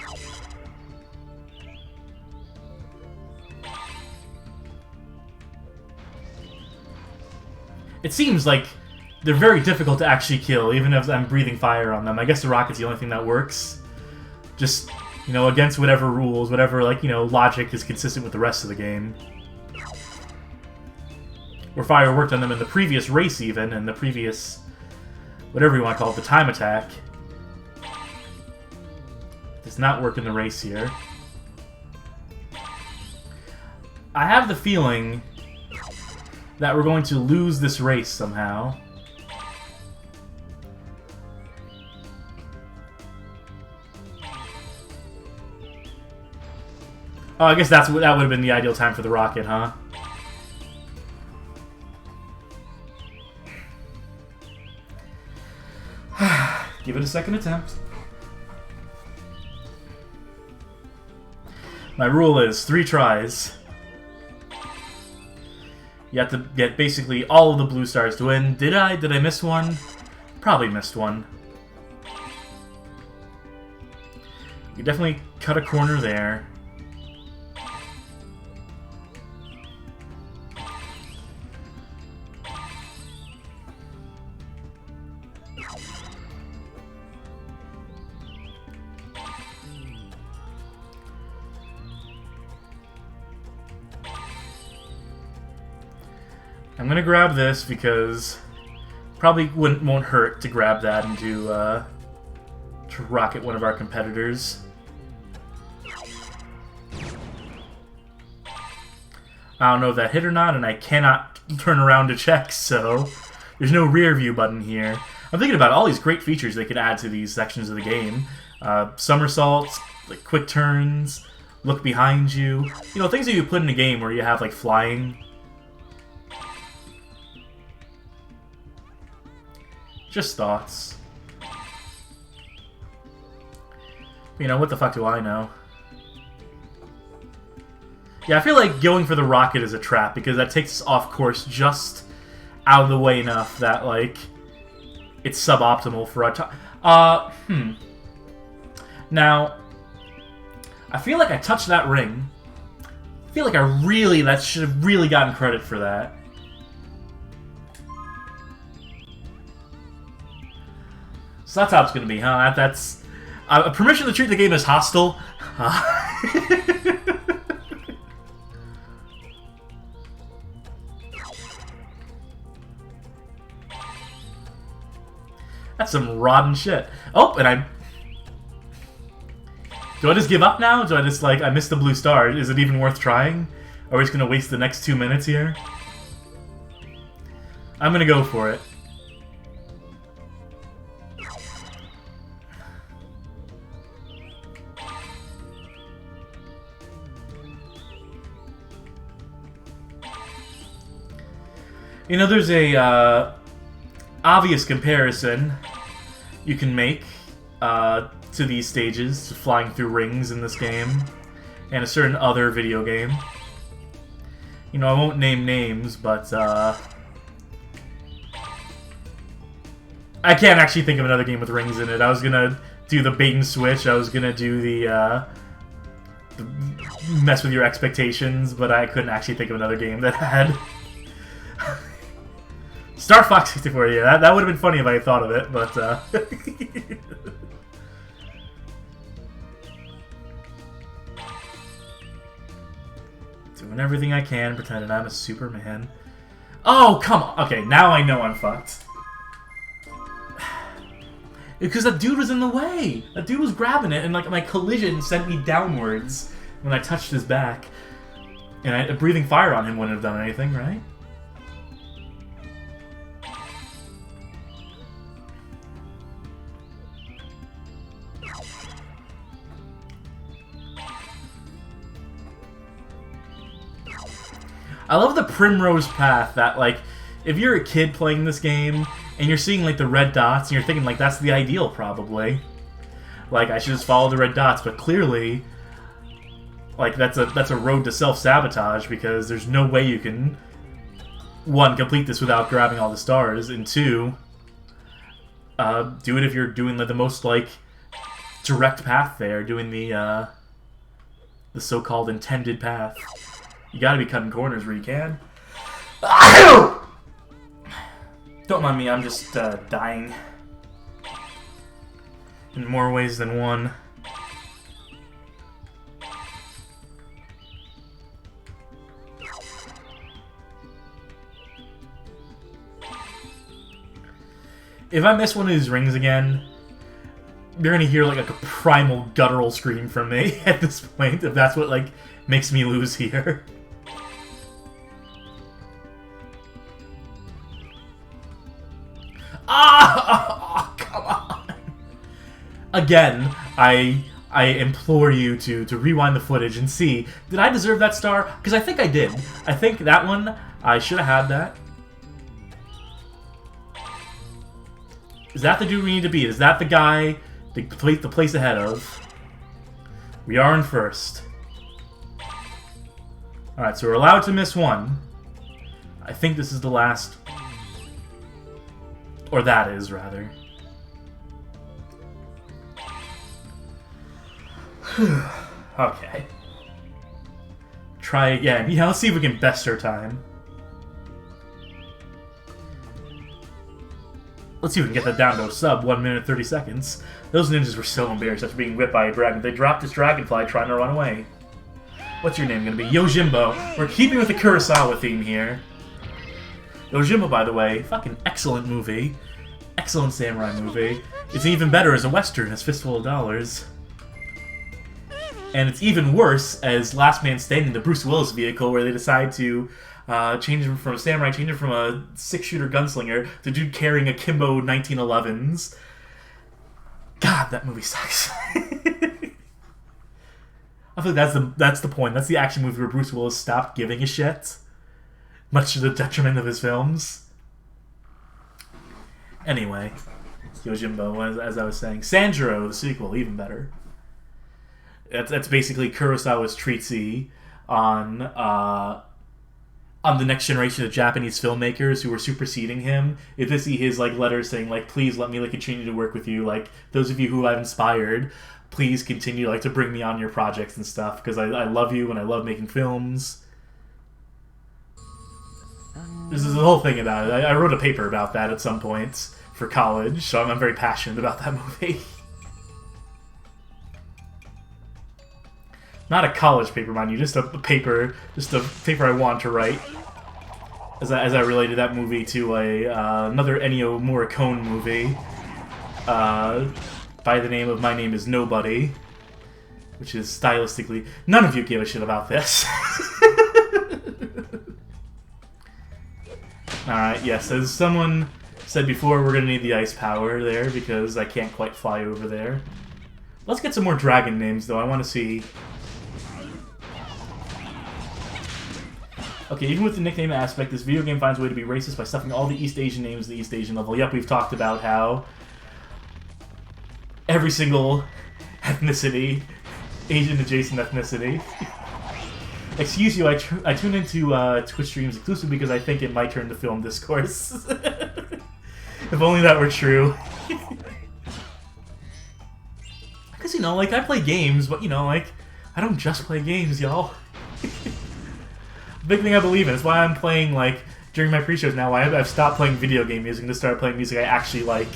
It seems like they're very difficult to actually kill, even if I'm breathing fire on them. I guess the rocket's the only thing that works. Just, you know, against whatever rules, whatever, like, you know, logic is consistent with the rest of the game. Where fire worked on them in the previous race, even, and the previous... whatever you want to call it, the time attack. Does not work in the race here. I have the feeling that we're going to lose this race somehow. Oh, I guess that would have been the ideal time for the rocket, huh? Give it a second attempt. My rule is 3 tries. You have to get basically all of the blue stars to win. Did I? Did I miss one? Probably missed one. You definitely cut a corner there. I'm gonna grab this because probably won't hurt to grab that and to rocket one of our competitors. I don't know if that hit or not, and I cannot turn around to check, so there's no rear view button here. I'm thinking about all these great features they could add to these sections of the game. Somersaults, like quick turns, look behind you. You know, things that you put in a game where you have like flying. Just thoughts. You know, what the fuck do I know? Yeah, I feel like going for the rocket is a trap, because that takes us off course just out of the way enough that, like, it's suboptimal for our time. Now, I feel like I touched that ring. I feel like that should have really gotten credit for that. So that's how it's going to be, huh? That's permission to treat the game as hostile. That's some rotten shit. Oh, and do I just give up now? Do I just, like, I missed the blue star? Is it even worth trying? Are we just going to waste the next 2 minutes here? I'm going to go for it. You know, there's a obvious comparison you can make to these stages, to flying through rings in this game, and a certain other video game. You know, I won't name names, but I can't actually think of another game with rings in it. I was gonna do the bait and switch, I was gonna do the mess with your expectations, but I couldn't actually think of another game that had... Star Fox 64, yeah, that would have been funny if I had thought of it, but, doing everything I can, pretending I'm a Superman. Oh, come on! Okay, now I know I'm fucked. Because that dude was in the way. That dude was grabbing it, and like my collision sent me downwards when I touched his back. And breathing fire on him wouldn't have done anything, right? I love the primrose path that, like, if you're a kid playing this game and you're seeing, like, the red dots and you're thinking, like, that's the ideal, probably. Like, I should just follow the red dots, but clearly, like, that's a road to self-sabotage because there's no way you can, one, complete this without grabbing all the stars, and two, do it if you're doing the most, like, direct path there, doing the so-called intended path. You gotta be cutting corners where you can. Don't mind me, I'm just dying. In more ways than one. If I miss one of these rings again, you're gonna hear like a primal guttural scream from me at this point, if that's what like makes me lose here. Ah! Oh, come on! Again, I implore you to rewind the footage and see, did I deserve that star? Because I think I did. I think that one, I should have had that. Is that the dude we need to beat? Is that the guy, the place ahead of? We are in first. Alright, so we're allowed to miss one. I think this is the last. Or that is, rather. Okay. Try again. Yeah, let's see if we can best our time. Let's see if we can get that down to a sub 1 minute 30 seconds. Those ninjas were so embarrassed after being whipped by a dragon. They dropped this dragonfly trying to run away. What's your name gonna be? Yojimbo. We're keeping with the Kurosawa theme here. Yojimbo, by the way, fucking excellent movie. Excellent samurai movie. It's even better as a western, as Fistful of Dollars. And it's even worse as Last Man Standing, the Bruce Willis vehicle, where they decide to change him from a samurai, change him from a six-shooter gunslinger to dude carrying a Kimbo 1911s. God, that movie sucks. I think that's the point. That's the action movie where Bruce Willis stopped giving a shit, much to the detriment of his films. Anyway, Yojimbo, as I was saying. Sanjuro, the sequel, even better. That's basically Kurosawa's treatise on the next generation of Japanese filmmakers who were superseding him. If they see his like letters saying like, please let me like continue to work with you, like those of you who I've inspired, please continue like to bring me on your projects and stuff because I love you and I love making films. This is the whole thing about it. I wrote a paper about that at some point for college, so I'm very passionate about that movie. Not a college paper, mind you, just a paper I want to write. As I related that movie to another Ennio Morricone movie by the name of My Name Is Nobody, which is stylistically... None of you give a shit about this. Alright, yes, as someone said before, we're going to need the ice power there because I can't quite fly over there. Let's get some more dragon names, though. I want to see... Okay, even with the nickname aspect, this video game finds a way to be racist by stuffing all the East Asian names at the East Asian level. Yep, we've talked about how every single ethnicity, Asian-adjacent ethnicity. Excuse you, I tune into Twitch streams exclusively because I think it might turn to film discourse. If only that were true. Because, you know, like, I play games, but, you know, like, I don't just play games, y'all. Big thing I believe in. It's why I'm playing, like, during my pre-shows now, I've stopped playing video game music and just started playing music I actually like.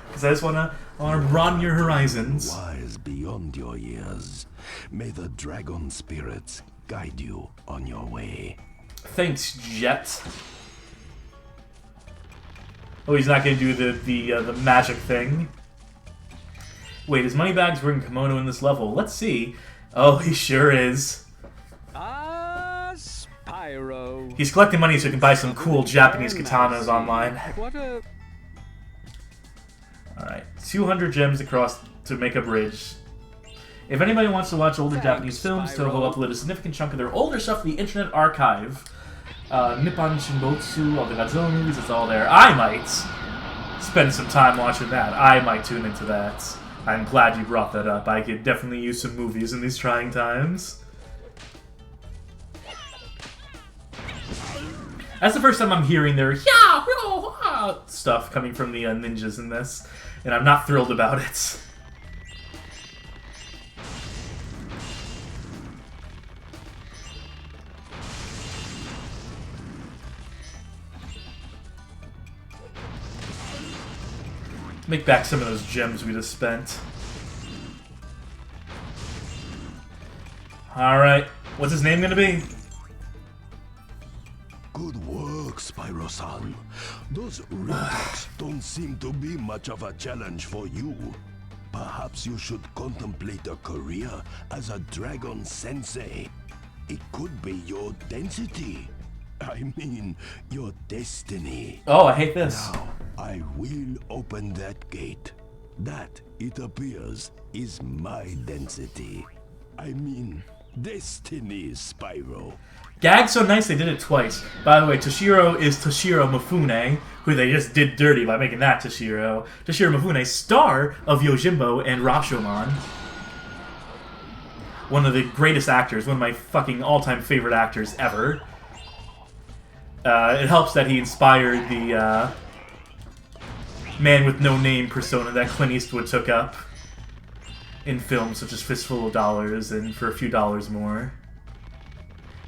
Because I just want to broaden your horizons. Wise beyond your years. May the dragon spirits guide you on your way. Thanks, Jet. Oh, he's not going to do the magic thing. Wait, is Moneybags wearing kimono in this level? Let's see. Oh, he sure is. Spyro. He's collecting money so he can buy some cool Japanese katanas online. What a... Alright, 200 gems across to make a bridge. If anybody wants to watch older Japanese films, Toho upload a significant chunk of their older stuff to the Internet Archive. Nippon Shinbotsu, all the Godzilla movies, it's all there. I might spend some time watching that. I might tune into that. I'm glad you brought that up. I could definitely use some movies in these trying times. That's the first time I'm hearing their stuff coming from the ninjas in this, and I'm not thrilled about it. Make back some of those gems we just spent. Alright, what's his name gonna be? Good work, Spyro-san. Those Riptocs don't seem to be much of a challenge for you. Perhaps you should contemplate a career as a dragon sensei. It could be your density. I mean, your destiny. Oh, I hate this. Now, I will open that gate. That, it appears, is my density. I mean, destiny, Spyro. Gag's so nice they did it twice. By the way, Toshiro is Toshiro Mifune, who they just did dirty by making that Toshiro. Toshiro Mifune, star of Yojimbo and Rashomon. One of the greatest actors, one of my fucking all-time favorite actors ever. It helps that he inspired the man with no name persona that Clint Eastwood took up in films such as Fistful of Dollars and For a Few Dollars More.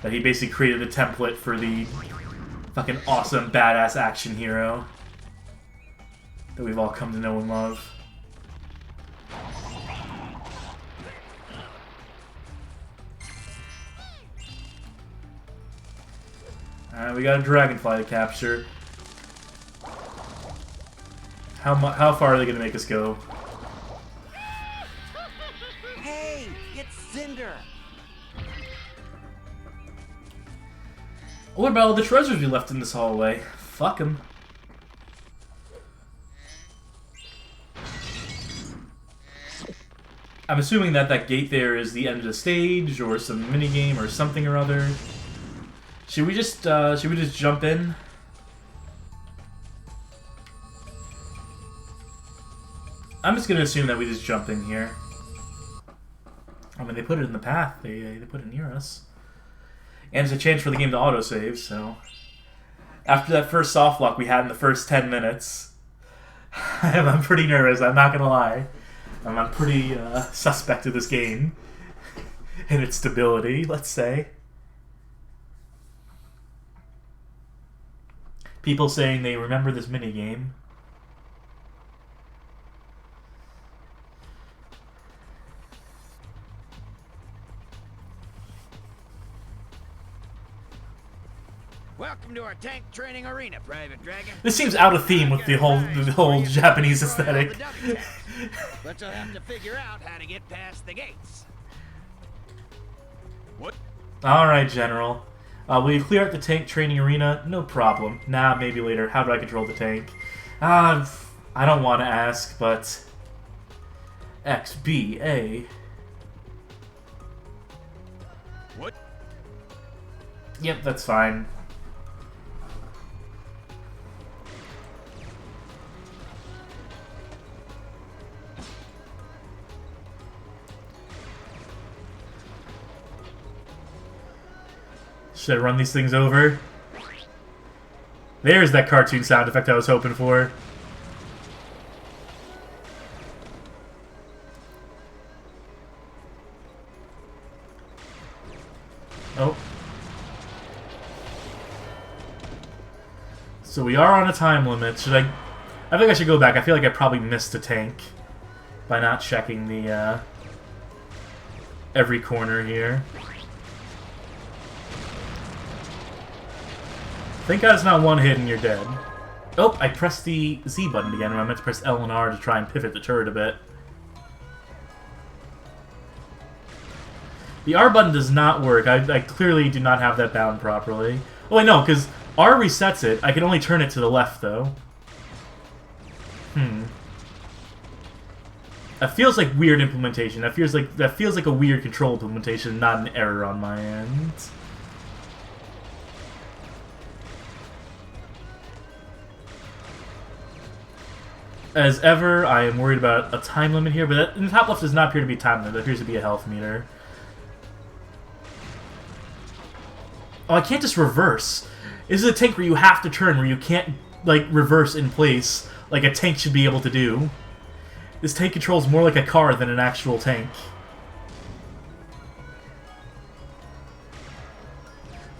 That he basically created a template for the fucking awesome badass action hero that we've all come to know and love. Alright, we got a Dragonfly to capture. How far are they going to make us go? Hey, it's Cinder. What about all the treasures we left in this hallway? Fuck them. I'm assuming that that gate there is the end of the stage, or some minigame, or something or other. Should we just jump in? I'm just gonna assume that we just jump in here. I mean, they put it in the path. They put it near us. And it's a chance for the game to autosave, so... After that first soft lock we had in the first 10 minutes, I'm pretty nervous, I'm not gonna lie. I'm pretty suspect of this game. And its stability, let's say. People saying they remember this minigame. Welcome to our tank training arena, Private Dragon. This seems out of theme with the whole Japanese aesthetic. But you'll have to figure out how to get past the gates. What? Alright, General. Will you clear out the tank training arena? No problem. Nah, maybe later. How do I control the tank? I don't want to ask, but... X, B, A... What? Yep, that's fine. Should I run these things over? There's that cartoon sound effect I was hoping for. Oh. So we are on a time limit. Should I think I should go back. I feel like I probably missed a tank by not checking the every corner here. Thank God it's not one hit and you're dead. Oh, I pressed the Z button again, and I meant to press L and R to try and pivot the turret a bit. The R button does not work. I clearly do not have that bound properly. Oh, wait, no, because R resets it. I can only turn it to the left, though. That feels like weird implementation. That feels like a weird control implementation, not an error on my end. As ever, I am worried about a time limit here, but in the top left does not appear to be a time limit. It appears to be a health meter. Oh, I can't just reverse. This is a tank where you have to turn, where you can't, like, reverse in place like a tank should be able to do. This tank controls more like a car than an actual tank.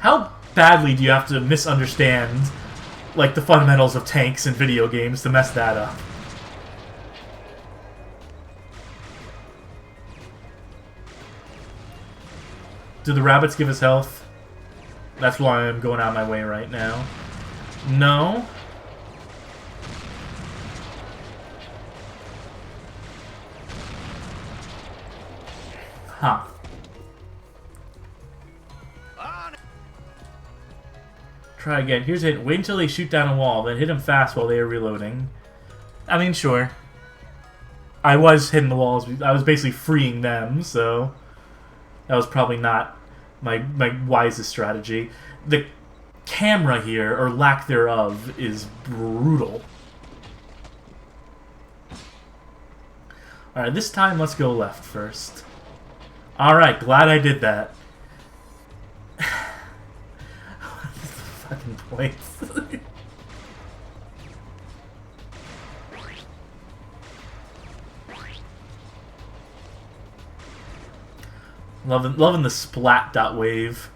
How badly do you have to misunderstand, like, the fundamentals of tanks in video games to mess that up? Do the rabbits give us health? That's why I'm going out of my way right now. No. Huh. Try again. Here's it. Wait until they shoot down a wall, then hit them fast while they are reloading. I mean, sure. I was hitting the walls. I was basically freeing them, so that was probably not my wisest strategy. The camera here, or lack thereof, is brutal. Alright, this time let's go left first. Alright, glad I did that. What is the fucking point? Loving the splat dot wave.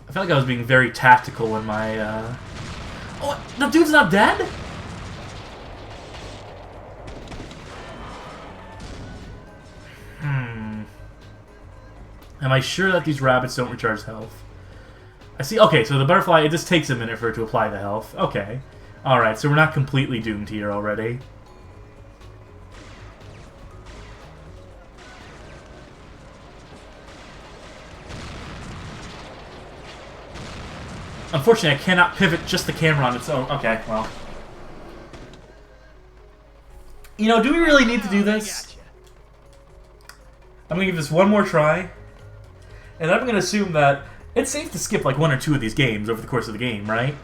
I felt like I was being very tactical in my, Oh, the dude's not dead? Am I sure that these rabbits don't recharge health? I see. Okay, so the butterfly, it just takes a minute for it to apply the health. Okay. Alright, so we're not completely doomed here already. Unfortunately, I cannot pivot just the camera on its own. Okay, well. You know, do we really need to do this? I'm going to give this one more try. And I'm going to assume that it's safe to skip like one or two of these games over the course of the game, right?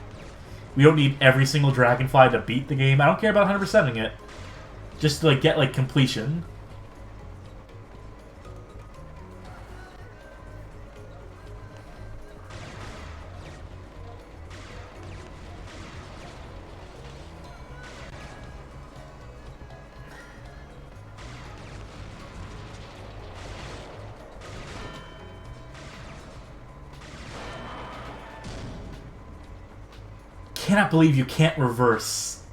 We don't need every single Dragonfly to beat the game. I don't care about 100%ing it. Just to like get like completion. I cannot believe you can't reverse.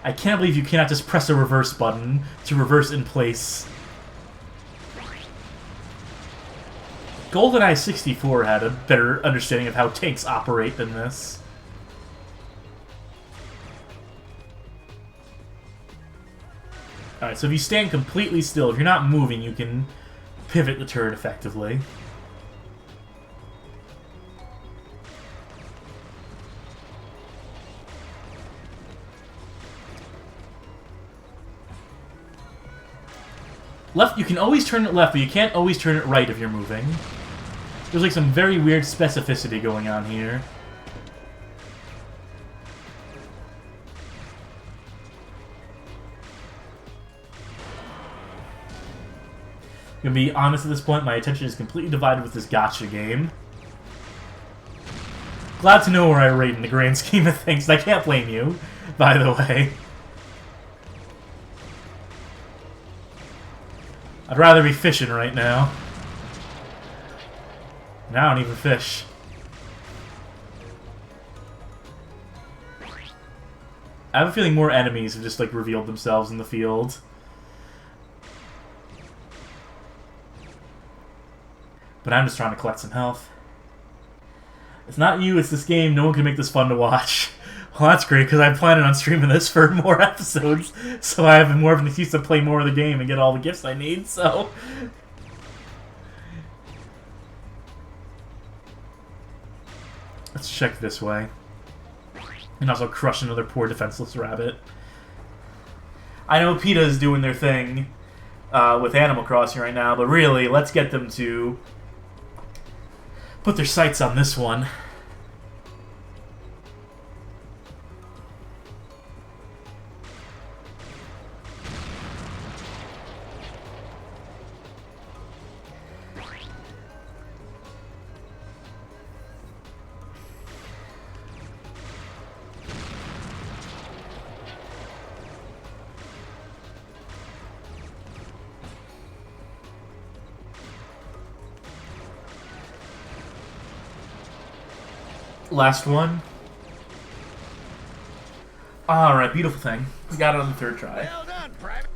I can't believe you cannot just press a reverse button to reverse in place. GoldenEye 64 had a better understanding of how tanks operate than this. Alright, so if you stand completely still, if you're not moving, you can pivot the turret effectively. Left, you can always turn it left, but you can't always turn it right if you're moving. There's like some very weird specificity going on here. I'm gonna be honest at this point, my attention is completely divided with this gacha game. Glad to know where I rate in the grand scheme of things, and I can't blame you, by the way. I'd rather be fishing right now. Now I don't even fish. I have a feeling more enemies have just like revealed themselves in the field. But I'm just trying to collect some health. It's not you, it's this game. No one can make this fun to watch. Well, that's great, because I'm planning on streaming this for more episodes, so I have more of an excuse to play more of the game and get all the gifts I need, so... Let's check this way. And also crush another poor defenseless rabbit. I know PETA's doing their thing with Animal Crossing right now, but really, let's get them to put their sights on this one. Last one. Alright, beautiful thing. We got it on the third try. Well done, Private.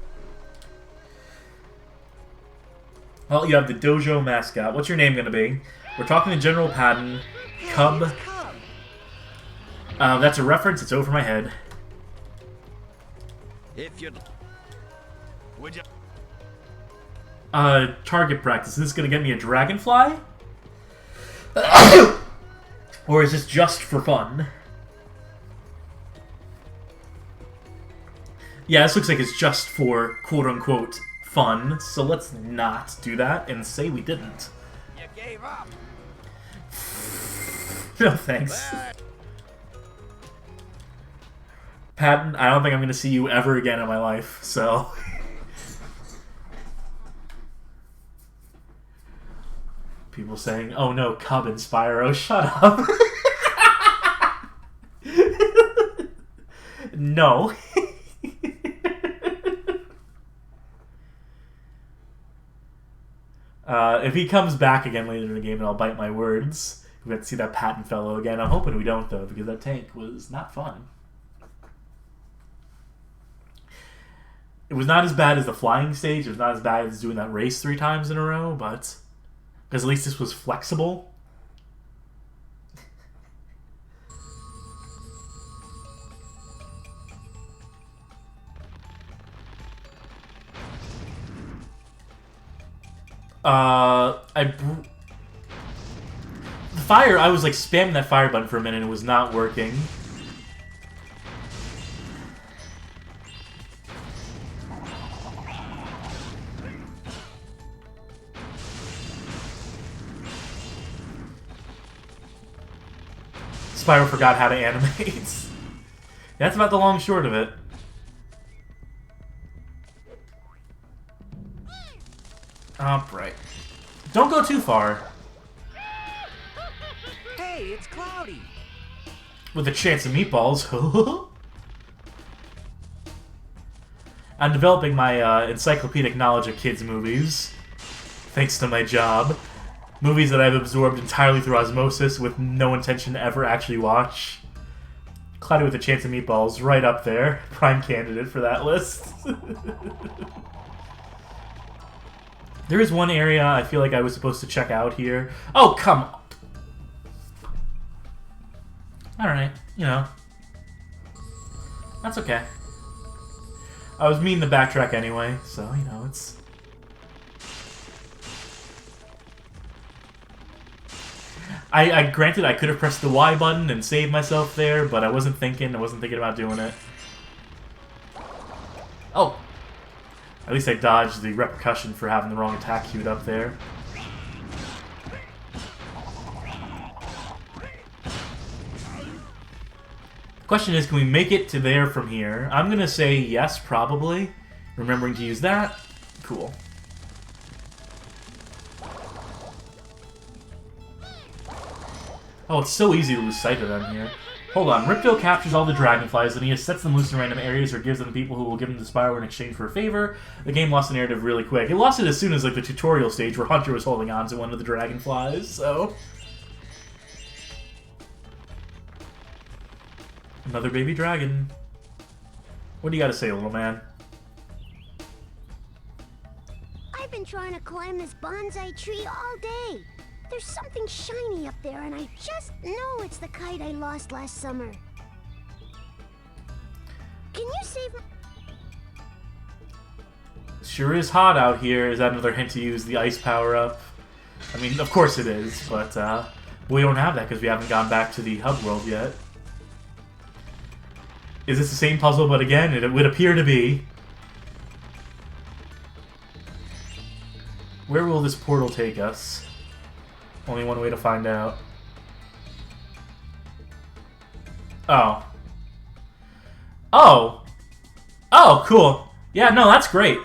Well, you have the dojo mascot. What's your name gonna be? We're talking to General Patton. Cub. It's Cub. That's a reference. It's over my head. If you'd... Would you... Target practice. Is this gonna get me a Dragonfly? Or is this just for fun? Yeah, this looks like it's just for quote-unquote fun, so let's not do that and say we didn't. You gave up. No thanks. Patton, I don't think I'm going to see you ever again in my life, so... People saying, oh no, Cub and Spyro, shut up. No. If he comes back again later in the game, and I'll bite my words, we have to see that Patton fellow again. I'm hoping we don't, though, because that tank was not fun. It was not as bad as the flying stage. It was not as bad as doing that race 3 times in a row, but... Because at least this was flexible. The fire, I was like spamming that fire button for a minute and it was not working. Spyro forgot how to animate. That's about the long and short of it. Alright. Don't go too far. Hey, it's Cloudy. With a chance of meatballs. I'm developing my encyclopedic knowledge of kids' movies. Thanks to my job. Movies that I've absorbed entirely through osmosis with no intention to ever actually watch. Cloudy with a Chance of Meatballs, right up there. Prime candidate for that list. There is one area I feel like I was supposed to check out here. Oh, come on! Alright, you know. That's okay. I was meaning to backtrack anyway, so, you know, it's... Granted, I could have pressed the Y button and saved myself there, but I wasn't thinking about doing it. Oh! At least I dodged the repercussion for having the wrong attack queued up there. The question is, can we make it to there from here? I'm gonna say yes, probably. Remembering to use that. Cool. Oh, it's so easy to lose sight of them here. Hold on. Ripto captures all the dragonflies, and he sets them loose in random areas or gives them to people who will give them to Spyro in exchange for a favor. The game lost the narrative really quick. It lost it as soon as like the tutorial stage where Hunter was holding on to one of the dragonflies, so... Another baby dragon. What do you gotta say, little man? I've been trying to climb this bonsai tree all day. There's something shiny up there, and I just know it's the kite I lost last summer. Can you save my... Sure is hot out here. Is that another hint to use the ice power-up? I mean, of course it is, but we don't have that because we haven't gone back to the hub world yet. Is this the same puzzle, but again, it would appear to be. Where will this portal take us? Only one way to find out. Oh. Oh! Oh, cool. Yeah, no, that's great.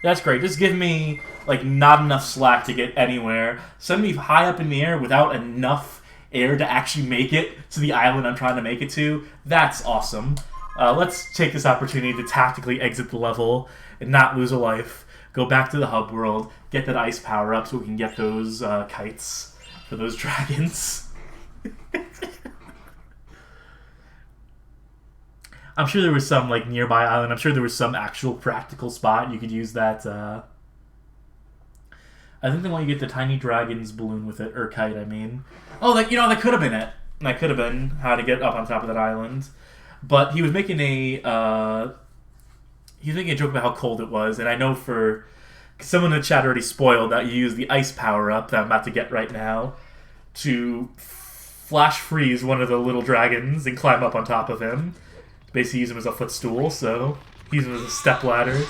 That's great. Just give me, like, not enough slack to get anywhere. Send me high up in the air without enough air to actually make it to the island I'm trying to make it to. That's awesome. Let's take this opportunity to tactically exit the level and not lose a life. Go back to the hub world, get that ice power up so we can get those kites for those dragons. I'm sure there was some, like, nearby island. I'm sure there was some actual practical spot you could use that. I think they want you to get the tiny dragon's balloon with it, or kite, I mean. Oh, like, you know, that could have been it. That could have been how to get up on top of that island. But he was making a joke about how cold it was, and I know for someone in the chat already spoiled that you use the ice power up that I'm about to get right now to flash freeze one of the little dragons and climb up on top of him. Basically use him as a footstool, so use him as a step ladder.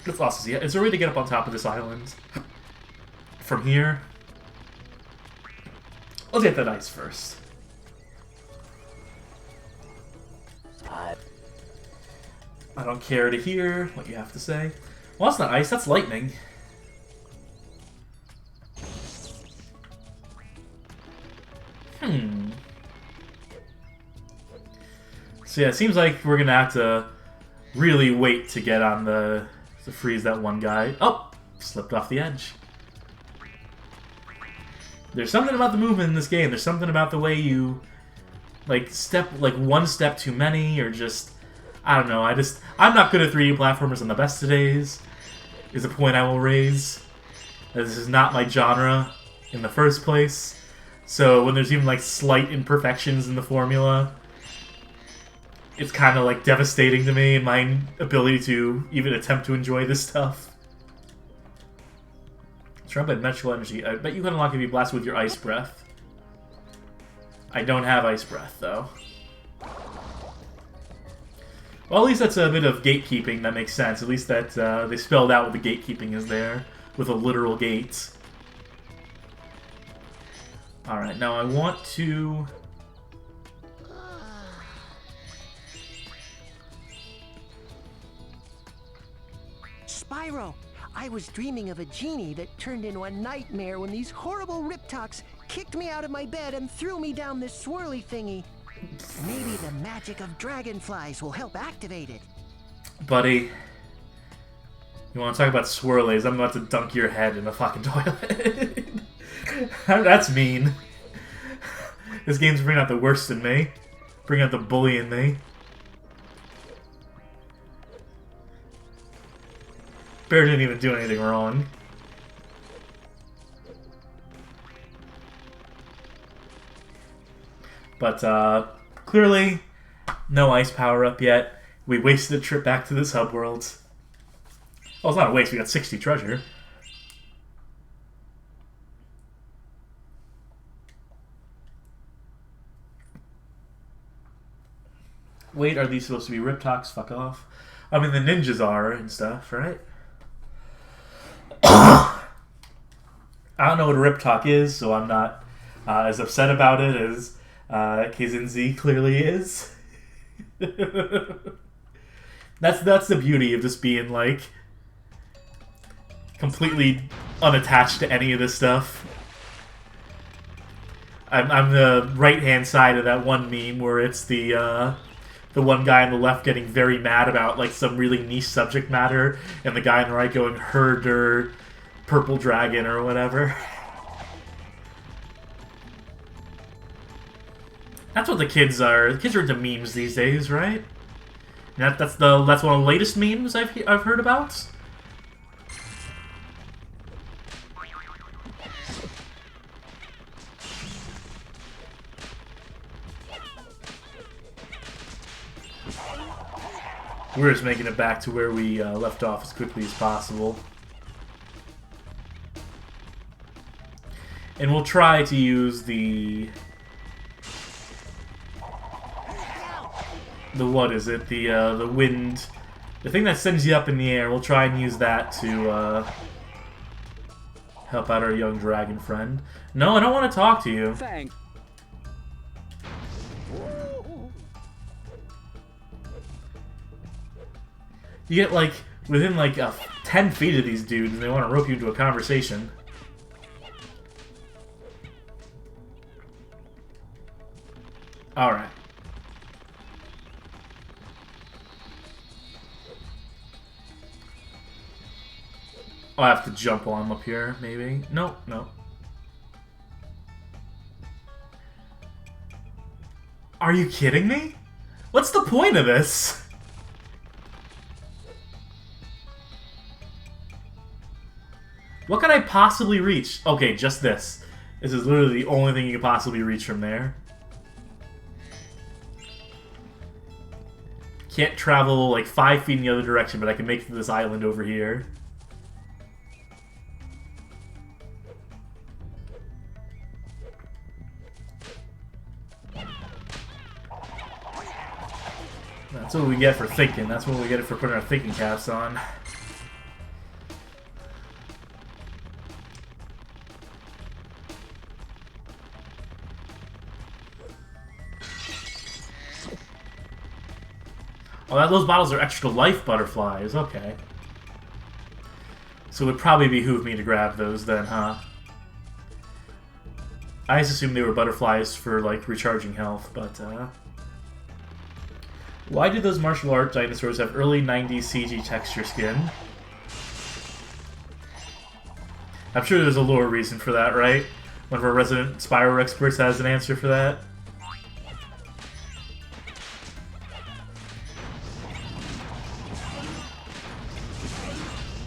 That's awesome. Is there a way to get up on top of this island from here? Let's get that ice first. I don't care to hear what you have to say. Well, that's not ice, that's lightning. So yeah, it seems like we're gonna have to really wait to get on to freeze that one guy. Oh! Slipped off the edge. There's something about the movement in this game. There's something about the way you like one step too many, or just I don't know. I'm not good at 3D platformers on the best of days, is a point I will raise. This is not my genre in the first place. So when there's even like slight imperfections in the formula, it's kind of like devastating to me and my ability to even attempt to enjoy this stuff. Surrounded by magical energy. I bet you can unlock if you blast with your ice breath. I don't have ice breath though. Well, at least that's a bit of gatekeeping that makes sense. At least that they spelled out what the gatekeeping is there with a literal gate. Alright, now I want to... Spyro, I was dreaming of a genie that turned into a nightmare when these horrible Riptocs kicked me out of my bed and threw me down this swirly thingy. Maybe the magic of dragonflies will help activate it. Buddy, you want to talk about swirlies? I'm about to dunk your head in the fucking toilet. That's mean. This game's bringing out the worst in me. Bringing out the bully in me. Bear didn't even do anything wrong. But, clearly, no ice power up yet. We wasted a trip back to this hub world. Well, it's not a waste, we got 60 treasure. Wait, are these supposed to be Riptocs? Fuck off. I mean, the ninjas are and stuff, right? I don't know what a Riptoc is, so I'm not as upset about it as Kzinz clearly is. That's the beauty of just being, like, completely unattached to any of this stuff. I'm the right-hand side of that one meme where it's the one guy on the left getting very mad about, like, some really niche subject matter, and the guy on the right going, herder, purple dragon, or whatever. That's what the kids are. The kids are into memes these days, right? That's one of the latest memes I've heard about. We're just making it back to where we left off as quickly as possible. And we'll try to use the what is it? The wind, the thing that sends you up in the air. We'll try and use that to help out our young dragon friend. No, I don't want to talk to you. Thanks. You get like within like 10 feet of these dudes, and they want to rope you into a conversation. All right. Oh, I have to jump while I'm up here, maybe? No, no. Are you kidding me? What's the point of this? What can I possibly reach? Okay, just this. This is literally the only thing you can possibly reach from there. Can't travel like 5 feet in the other direction, but I can make it to this island over here. That's what we get for thinking. That's what we get for putting our thinking caps on. Oh, those bottles are extra life butterflies. Okay. So it would probably behoove me to grab those then, huh? I just assumed they were butterflies for, like, recharging health, but, why do those martial art dinosaurs have early 90s CG texture skin? I'm sure there's a lore reason for that, right? One of our resident Spyro experts has an answer for that.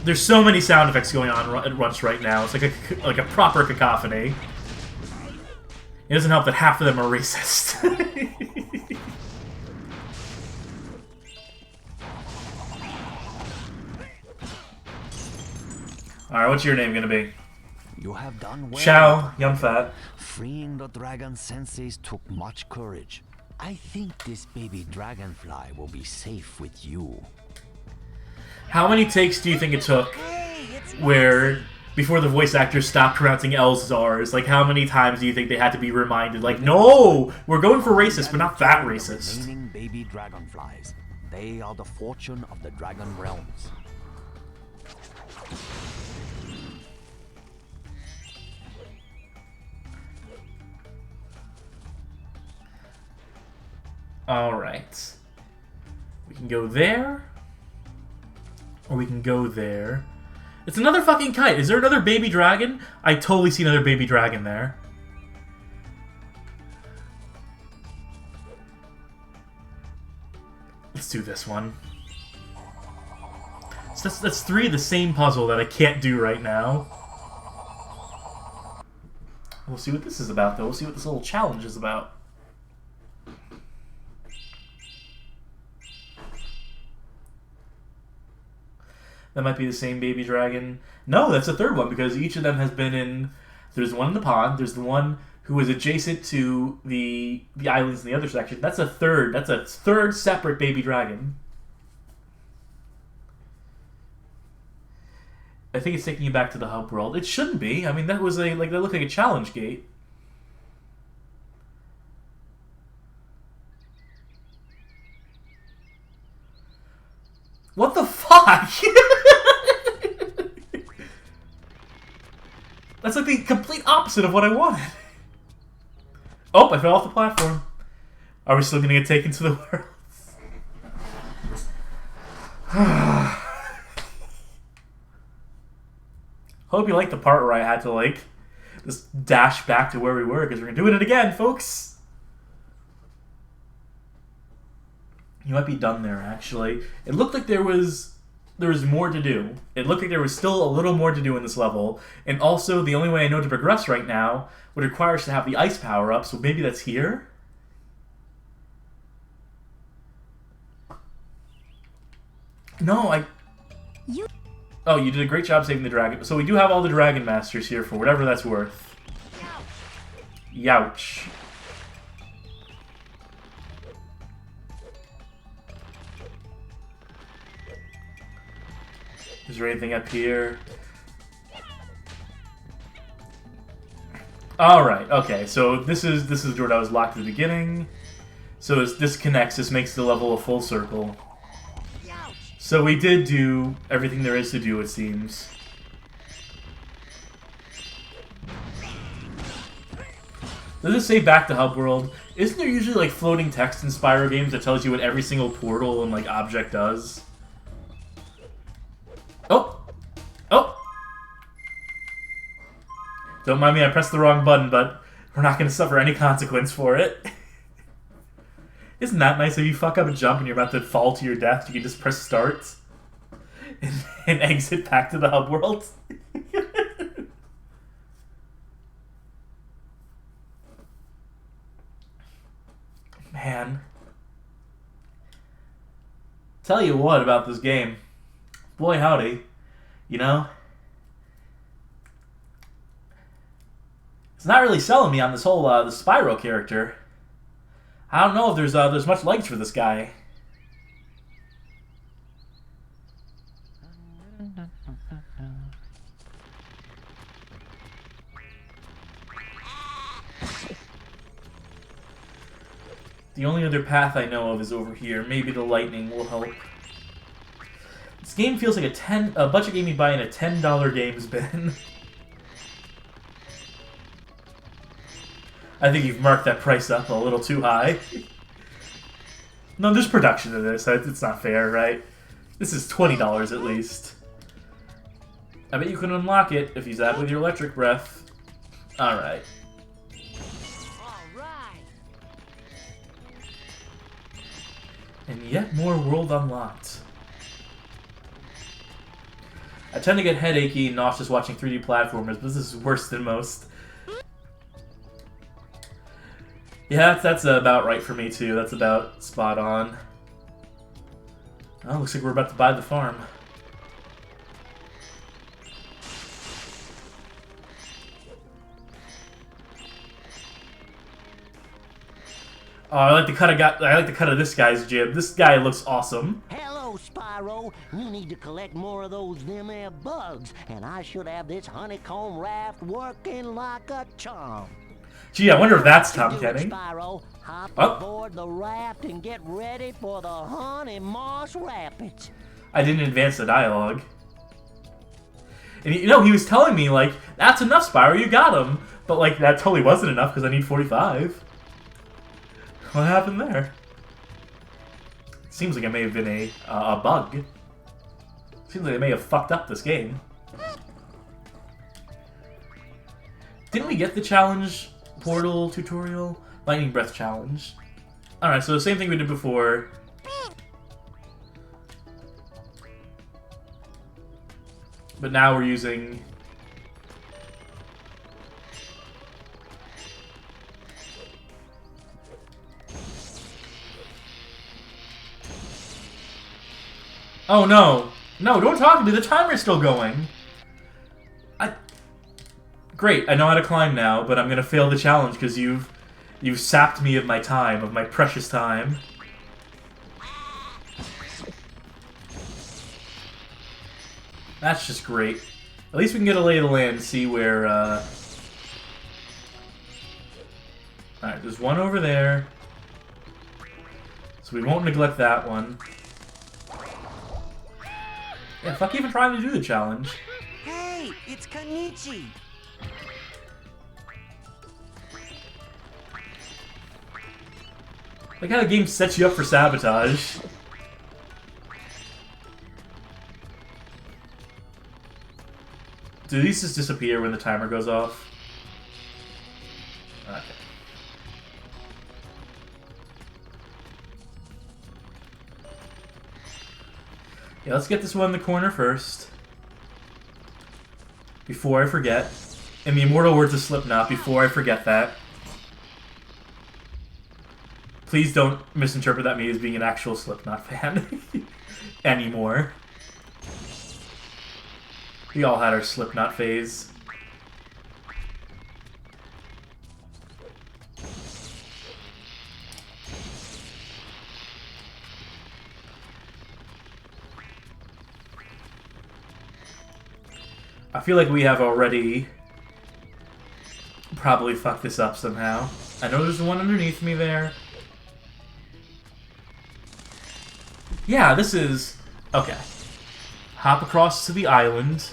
There's so many sound effects going on at once right now. It's like a proper cacophony. It doesn't help that half of them are racist. Alright, what's your name gonna be? You have done well. Chow, Yum Fat. Freeing the dragon senseis took much courage. I think this baby dragonfly will be safe with you. How many takes do you think it took where, before the voice actors stopped pronouncing L's as R's, like how many times do you think they had to be reminded, like, no, we're going for racist, but not that racist? Remaining baby dragonflies. They are the fortune of the dragon realms. Alright. We can go there. Or we can go there. It's another fucking kite. Is there another baby dragon? I totally see another baby dragon there. Let's do this one. So that's 3 of the same puzzle that I can't do right now. We'll see what this is about, though. We'll see what this little challenge is about. That might be the same baby dragon. No, that's the third one, because each of them has been in... There's the one in the pond. There's the one who is adjacent to the islands in the other section. That's a third. That's a third separate baby dragon. I think it's taking you back to the hub world. It shouldn't be. I mean, that was that looked like a challenge gate. What the fuck? That's like the complete opposite of what I wanted. Oh, I fell off the platform. Are we still gonna get taken to the world? Hope you liked the part where I had to, like, just dash back to where we were, because we're doing it again, folks! You might be done there, actually. It looked like there was more to do. It looked like there was still a little more to do in this level. And also, the only way I know to progress right now would require us to have the ice power up, so maybe that's here? No, You... Oh, you did a great job saving the dragon. So we do have all the Dragon Masters here for whatever that's worth. Youch. Is there anything up here? Alright, okay, so this is the door that was locked at the beginning. So as this connects, this makes the level a full circle. So we did do everything there is to do, it seems. Does it say back to Hub World? Isn't there usually like floating text in Spyro games that tells you what every single portal and like object does? Oh! Oh! Don't mind me, I pressed the wrong button, but we're not going to suffer any consequence for it. Isn't that nice? If you fuck up a jump and you're about to fall to your death, you can just press start and exit back to the hub world. Man. Tell you what about this game. Boy howdy. You know? It's not really selling me on this whole the Spyro character. I don't know if there's much legs for this guy. The only other path I know of is over here. Maybe the lightning will help. This game feels like a budget game you buy in a $10 games bin. I think you've marked that price up a little too high. No, there's production to this. It's not fair, right? This is $20 at least. I bet you can unlock it if you zap with your electric breath. Alright. And yet more world unlocked. I tend to get headachy and nauseous watching 3D platformers, but this is worse than most. Yeah, that's about right for me too. That's about spot on. Oh, looks like we're about to buy the farm. Oh, I like the cut of this guy's jib. This guy looks awesome. Hello, Spyro. You need to collect more of those them there bugs, and I should have this honeycomb raft working like a charm. Gee, I wonder if that's Tom Kenny. Spyro, hop Oh. aboard the raft and get ready for the Honey Moss Rapids. I didn't advance the dialogue. And you know, he was telling me, like, that's enough, Spyro, you got him. But, like, that totally wasn't enough because I need 45. What happened there? Seems like it may have been a bug. Seems like they may have fucked up this game. Didn't we get the challenge portal tutorial? Lightning Breath challenge. Alright, so the same thing we did before. But now we're using... Oh no! No, don't talk to me, the timer's still going! Great, I know how to climb now, but I'm gonna fail the challenge because you've sapped me of my time, of my precious time. That's just great. At least we can get a lay of the land and see where, Alright, there's one over there. So we won't neglect that one. Yeah, fuck even trying to do the challenge. Hey, it's Kanichi. Like how the game sets you up for sabotage. Do these just disappear when the timer goes off? Okay. Yeah, let's get this one in the corner first. Before I forget. In the immortal words of Slipknot, before I forget that. Please don't misinterpret that me as being an actual Slipknot fan anymore. We all had our Slipknot phase. I feel like we have already probably fucked this up somehow. I know there's one underneath me there. Yeah, this is... Okay. Hop across to the island.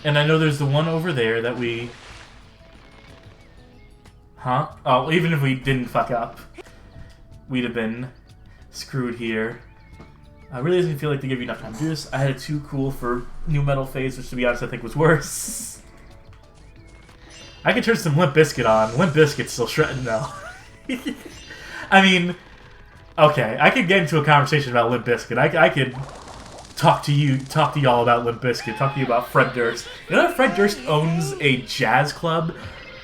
And I know there's the one over there that we... Huh? Oh, even if we didn't fuck up, we'd have been screwed here. I really didn't feel like they gave you enough time to do this. I had it too cool for New Metal phase, which to be honest I think was worse. I could turn some Limp Bizkit on. Limp Bizkit's still shredding though. I mean, okay, I could get into a conversation about Limp Bizkit. I could talk to y'all about Limp Bizkit, talk to you about Fred Durst. You know that Fred Durst owns a jazz club?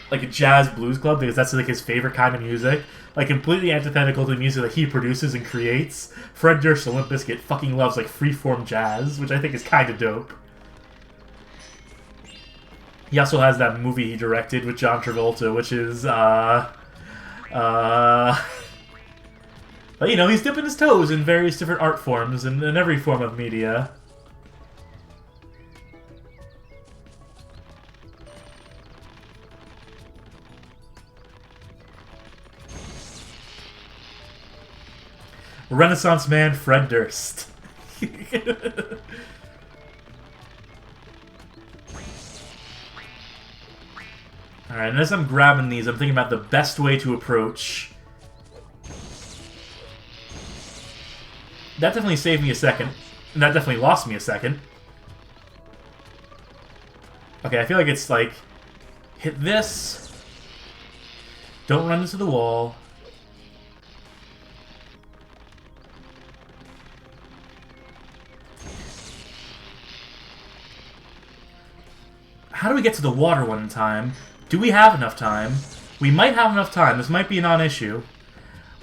Like a jazz blues club, because that's like his favorite kind of music. Like completely antithetical to the music that he produces and creates. Fred Durst and Limp Bizkit fucking loves like freeform jazz, which I think is kind of dope. He also has that movie he directed with John Travolta, which is but you know, he's dipping his toes in various different art forms and in every form of media. Renaissance man Fred Durst. Alright, and as I'm grabbing these, I'm thinking about the best way to approach. That definitely saved me a second. And that definitely lost me a second. Okay, I feel like it's like... Hit this. Don't run into the wall. How do we get to the water one time? Do we have enough time? We might have enough time. This might be a non-issue.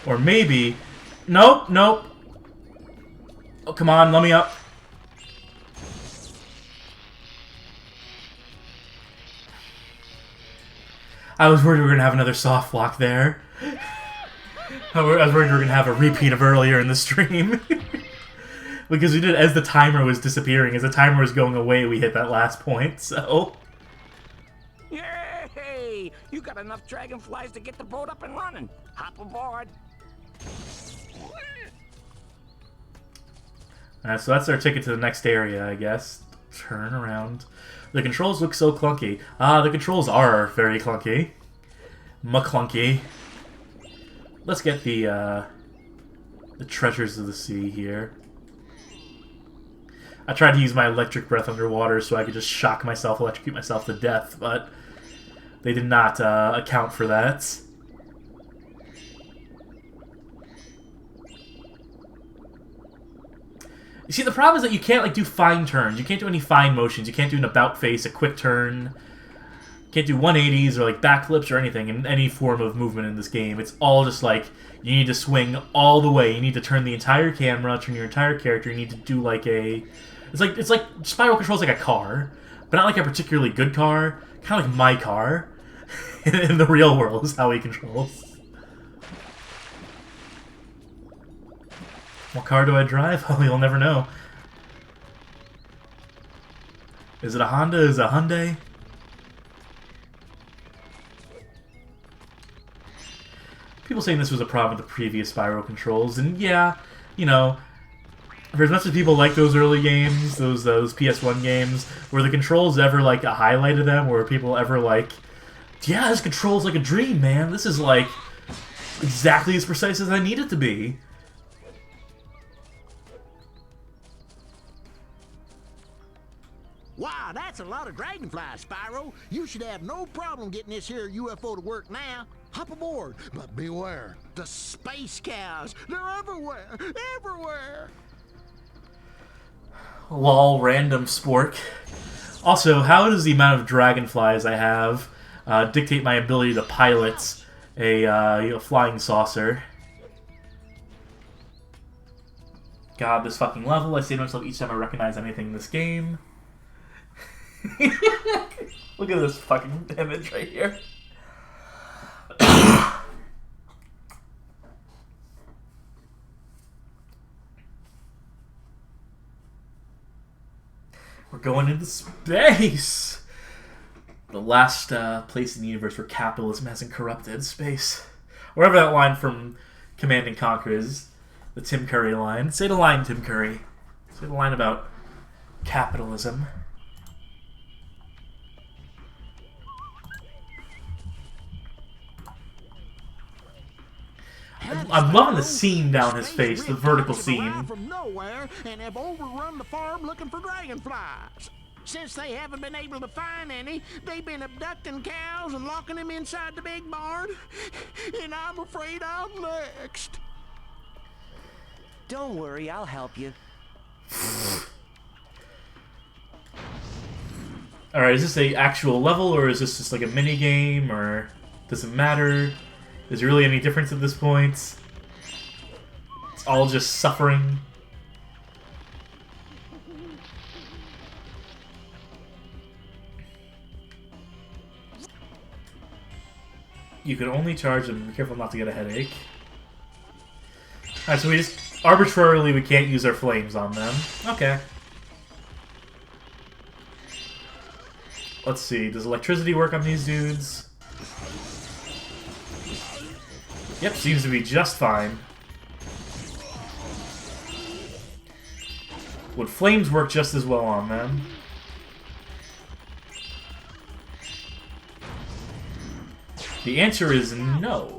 Or maybe... Nope, nope. Oh, come on, let me up. I was worried we were going to have another soft block there. I was worried we were going to have a repeat of earlier in the stream. Because we did, as the timer was disappearing, as the timer was going away, we hit that last point, so... Yay! You got enough dragonflies to get the boat up and running. Hop aboard. Alright, so that's our ticket to the next area, I guess. Turn around. The controls look so clunky. The controls are very clunky. McClunky. Let's get the treasures of the sea here. I tried to use my electric breath underwater so I could just shock myself, electrocute myself to death, but they did not account for that. You see, the problem is that you can't like do fine turns. You can't do any fine motions. You can't do an about face, a quick turn. You can't do 180s or like backflips or anything in any form of movement in this game. It's all just like you need to swing all the way. You need to turn the entire camera, turn your entire character. You need to do like a... It's like Spyro controls like a car, but not like a particularly good car. Kind of like my car in the real world is how he controls. What car do I drive? Oh, you'll never know. Is it a Honda? Is it a Hyundai? People saying this was a problem with the previous Spyro controls, and yeah, you know, for as much as people like those early games, those PS1 games, were the controls ever like a highlight of them? Were people ever like, yeah, this controls like a dream, man. This is like exactly as precise as I need it to be. Wow, that's a lot of dragonflies, Spyro. You should have no problem getting this here UFO to work now. Hop aboard, but beware. The space cows, they're everywhere, everywhere. Lol, random spork. Also, how does the amount of dragonflies I have dictate my ability to pilot a flying saucer. God, this fucking level. I say to myself each time I recognize anything in this game. Look at this fucking image right here. We're going into space! The last place in the universe where capitalism hasn't corrupted space. Wherever that line from Command and Conquer is. The Tim Curry line. Say the line, Tim Curry. Say the line about capitalism. I'm loving the seam down his face, the vertical seam. From nowhere and have overrun the farm looking for dragonflies. Since they haven't been able to find any, they've been abducting cows and locking them inside the big barn. And I'm afraid I'm next. Don't worry, I'll help you. Alright, is this a actual level, or is this just like a mini game, or does it matter? Is there really any difference at this point? It's all just suffering. You can only charge them. Be careful not to get a headache. Alright, so we just... Arbitrarily, we can't use our flames on them. Okay. Let's see. Does electricity work on these dudes? Yep, seems to be just fine. Would flames work just as well on them? The answer is no.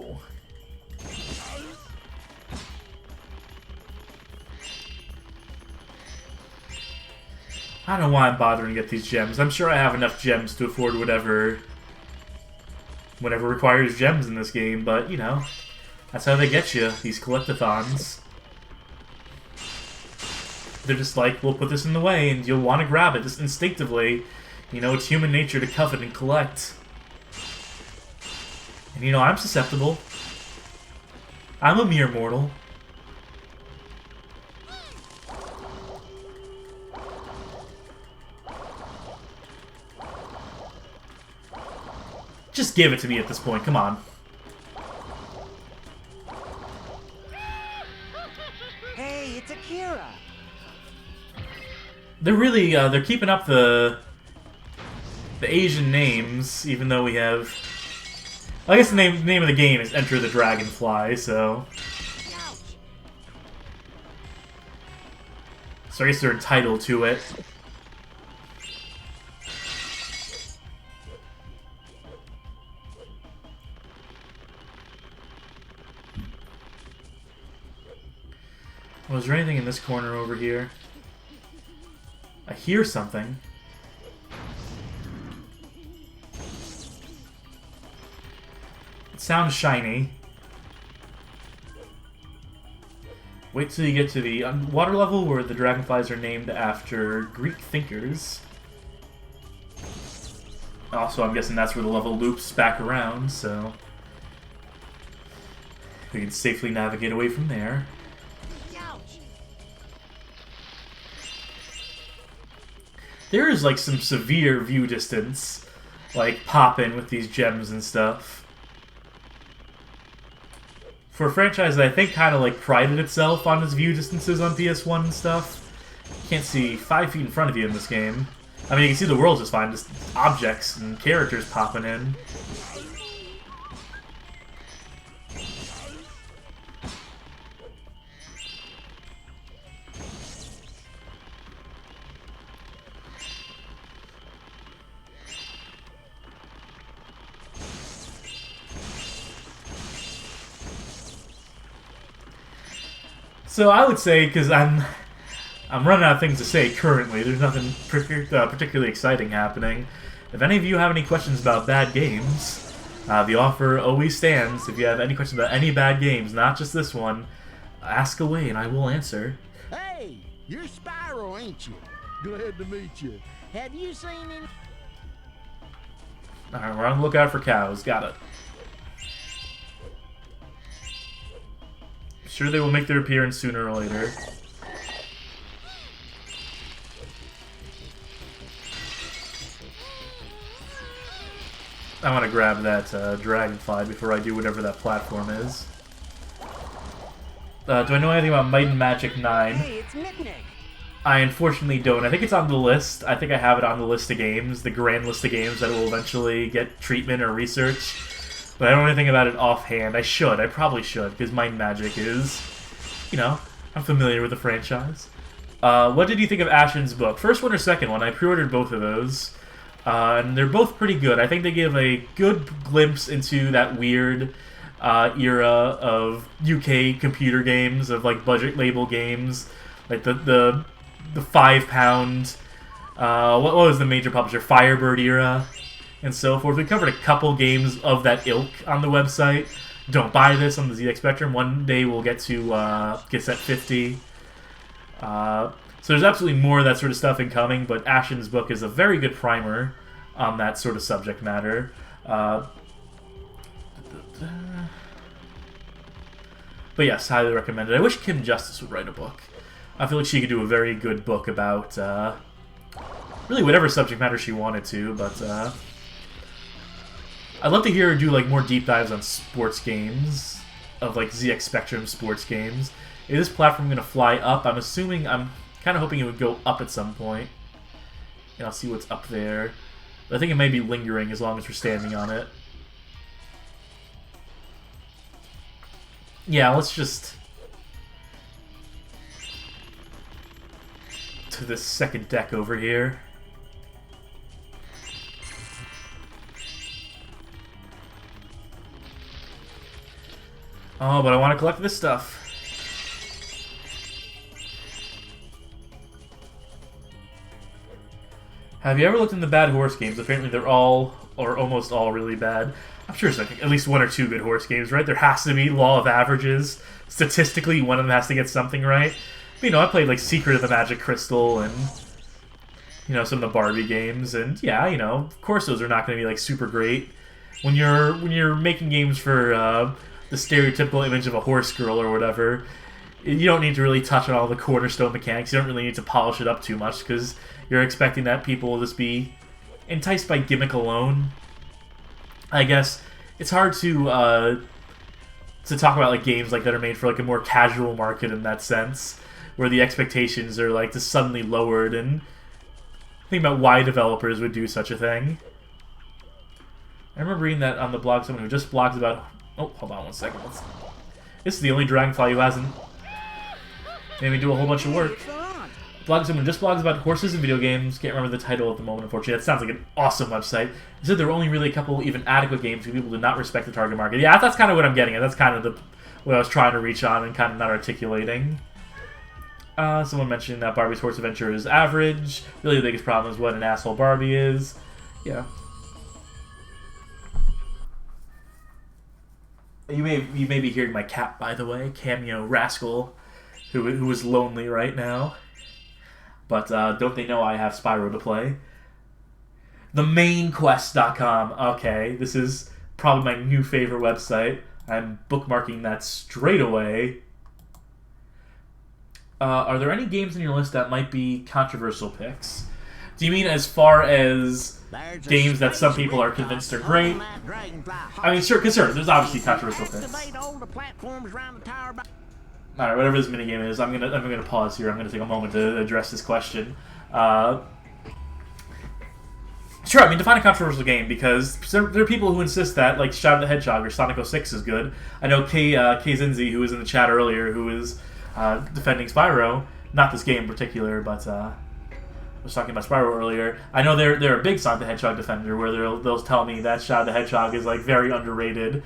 I don't know why I'm bothering to get these gems. I'm sure I have enough gems to afford whatever requires gems in this game, but, you know, that's how they get you, these collectathons. They're just like, we'll put this in the way, and you'll want to grab it just instinctively. You know, it's human nature to covet and collect. And, you know, I'm susceptible. I'm a mere mortal. Just give it to me at this point, come on. Hey, it's Akira! They're really, they're keeping up the Asian names, even though we have... I guess the name of the game is Enter the Dragonfly, so... So I guess they're entitled to it. Was there anything in this corner over here? I hear something. It sounds shiny. Wait till you get to the water level where the dragonflies are named after Greek thinkers. Also, I'm guessing that's where the level loops back around, so... we can safely navigate away from there. There is, like, some severe view distance, like, popping with these gems and stuff. For a franchise that I think kind of, like, prided itself on its view distances on PS1 and stuff, you can't see 5 feet in front of you in this game. I mean, you can see the world just fine, just objects and characters popping in. So I would say, because I'm running out of things to say currently, there's nothing particularly exciting happening. If any of you have any questions about bad games, the offer always stands. If you have any questions about any bad games, not just this one, ask away and I will answer. Hey, you're Spyro, ain't you? Glad to meet you. Have you seen any... Alright, we're on the lookout for cows. Got it. Sure they will make their appearance sooner or later. I want to grab that Dragonfly before I do whatever that platform is. Do I know anything about Might and Magic 9? Hey, it's Nick. I unfortunately don't. I think it's on the list. I think I have it on the list of games, the grand list of games that will eventually get treatment or research. But I don't know anything about it offhand. I should. I probably should, because Might and Magic is, you know, I'm familiar with the franchise. What did you think of Ashen's book? First one or second one? I pre-ordered both of those. And they're both pretty good. I think they give a good glimpse into that weird era of UK computer games, of like budget label games, like the £5. What was the major publisher? Firebird era, and so forth. We covered a couple games of that ilk on the website. Don't buy this on the ZX Spectrum. One day we'll get to Set 50. So there's absolutely more of that sort of stuff incoming, but Ashen's book is a very good primer on that sort of subject matter. But yes, highly recommended. I wish Kim Justice would write a book. I feel like she could do a very good book about really whatever subject matter she wanted to, but I'd love to hear her do like more deep dives on sports games, of like ZX Spectrum sports games. Is this platform going to fly up? I'm assuming, I'm kind of hoping it would go up at some point. And I'll see what's up there. But I think it may be lingering as long as we're standing on it. Yeah, let's just... to this second deck over here. Oh, but I want to collect this stuff. Have you ever looked into bad horse games? Apparently they're all, or almost all, really bad. I'm sure there's like at least one or two good horse games, right? There has to be law of averages. Statistically, one of them has to get something right. But, you know, I played like Secret of the Magic Crystal and, you know, some of the Barbie games, and yeah, you know, of course those are not going to be like super great. When you're making games for the stereotypical image of a horse girl or whatever, you don't need to really touch on all the cornerstone mechanics. You don't really need to polish it up too much, because you're expecting that people will just be enticed by gimmick alone. I guess it's hard to talk about like games like that are made for like a more casual market in that sense, where the expectations are like just suddenly lowered, and think about why developers would do such a thing. I remember reading that on the blog, someone who just blogs about... Oh, hold on one second. This is the only Dragonfly who hasn't made me do a whole bunch of work. Someone just blogs about horses and video games. Can't remember the title at the moment, unfortunately. That sounds like an awesome website. He said there were only really a couple even adequate games because people did not respect the target market. Yeah, that's kind of what I'm getting at. That's kind of what I was trying to reach on and kind of not articulating. Someone mentioned that Barbie's Horse Adventure is average. Really the biggest problem is what an asshole Barbie is. Yeah. You may be hearing my cat, by the way, Cameo Rascal, who is lonely right now. But don't they know I have Spyro to play? TheMainQuest.com. Okay, this is probably my new favorite website. I'm bookmarking that straight away. Are there any games in your list that might be controversial picks? Do you mean as far as games that some people are convinced are great? I mean, sure, because there's obviously controversial picks. Alright, whatever this minigame is, I'm gonna pause here. I'm gonna take a moment to address this question. Sure, I mean, define a controversial game, because there are people who insist that, like, Shadow the Hedgehog or Sonic 06 is good. I know Kay Zinzi, who was in the chat earlier, who is defending Spyro. Not this game in particular, but I was talking about Spyro earlier. I know they're a big Sonic the Hedgehog defender, where they'll tell me that Shadow the Hedgehog is, like, very underrated.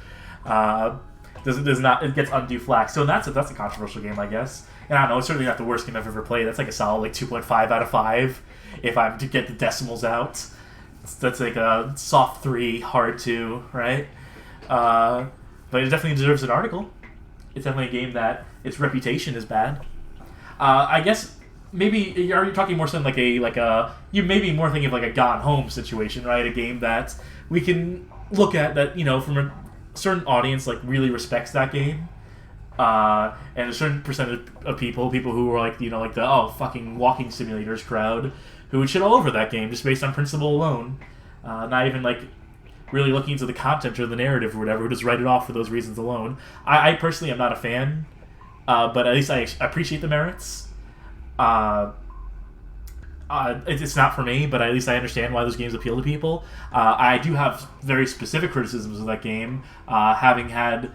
It gets undue flack. So that's a controversial game, I guess. And I don't know, it's certainly not the worst game I've ever played. That's like a solid like 2.5 out of 5 if I'm to get the decimals out. That's like a soft 3, hard 2, right? But it definitely deserves an article. It's definitely a game that its reputation is bad. I guess maybe are you talking more something like a you may be more thinking of like a Gone Home situation, right? A game that we can look at that, you know, from a certain audience, like, really respects that game. And a certain percentage of people who are like, you know, like the, oh, fucking walking simulators crowd, who would shit all over that game just based on principle alone. Not even, like, really looking into the content or the narrative or whatever, who just write it off for those reasons alone. I personally am not a fan, but at least I appreciate the merits. It's not for me, but at least I understand why those games appeal to people. I do have very specific criticisms of that game, having had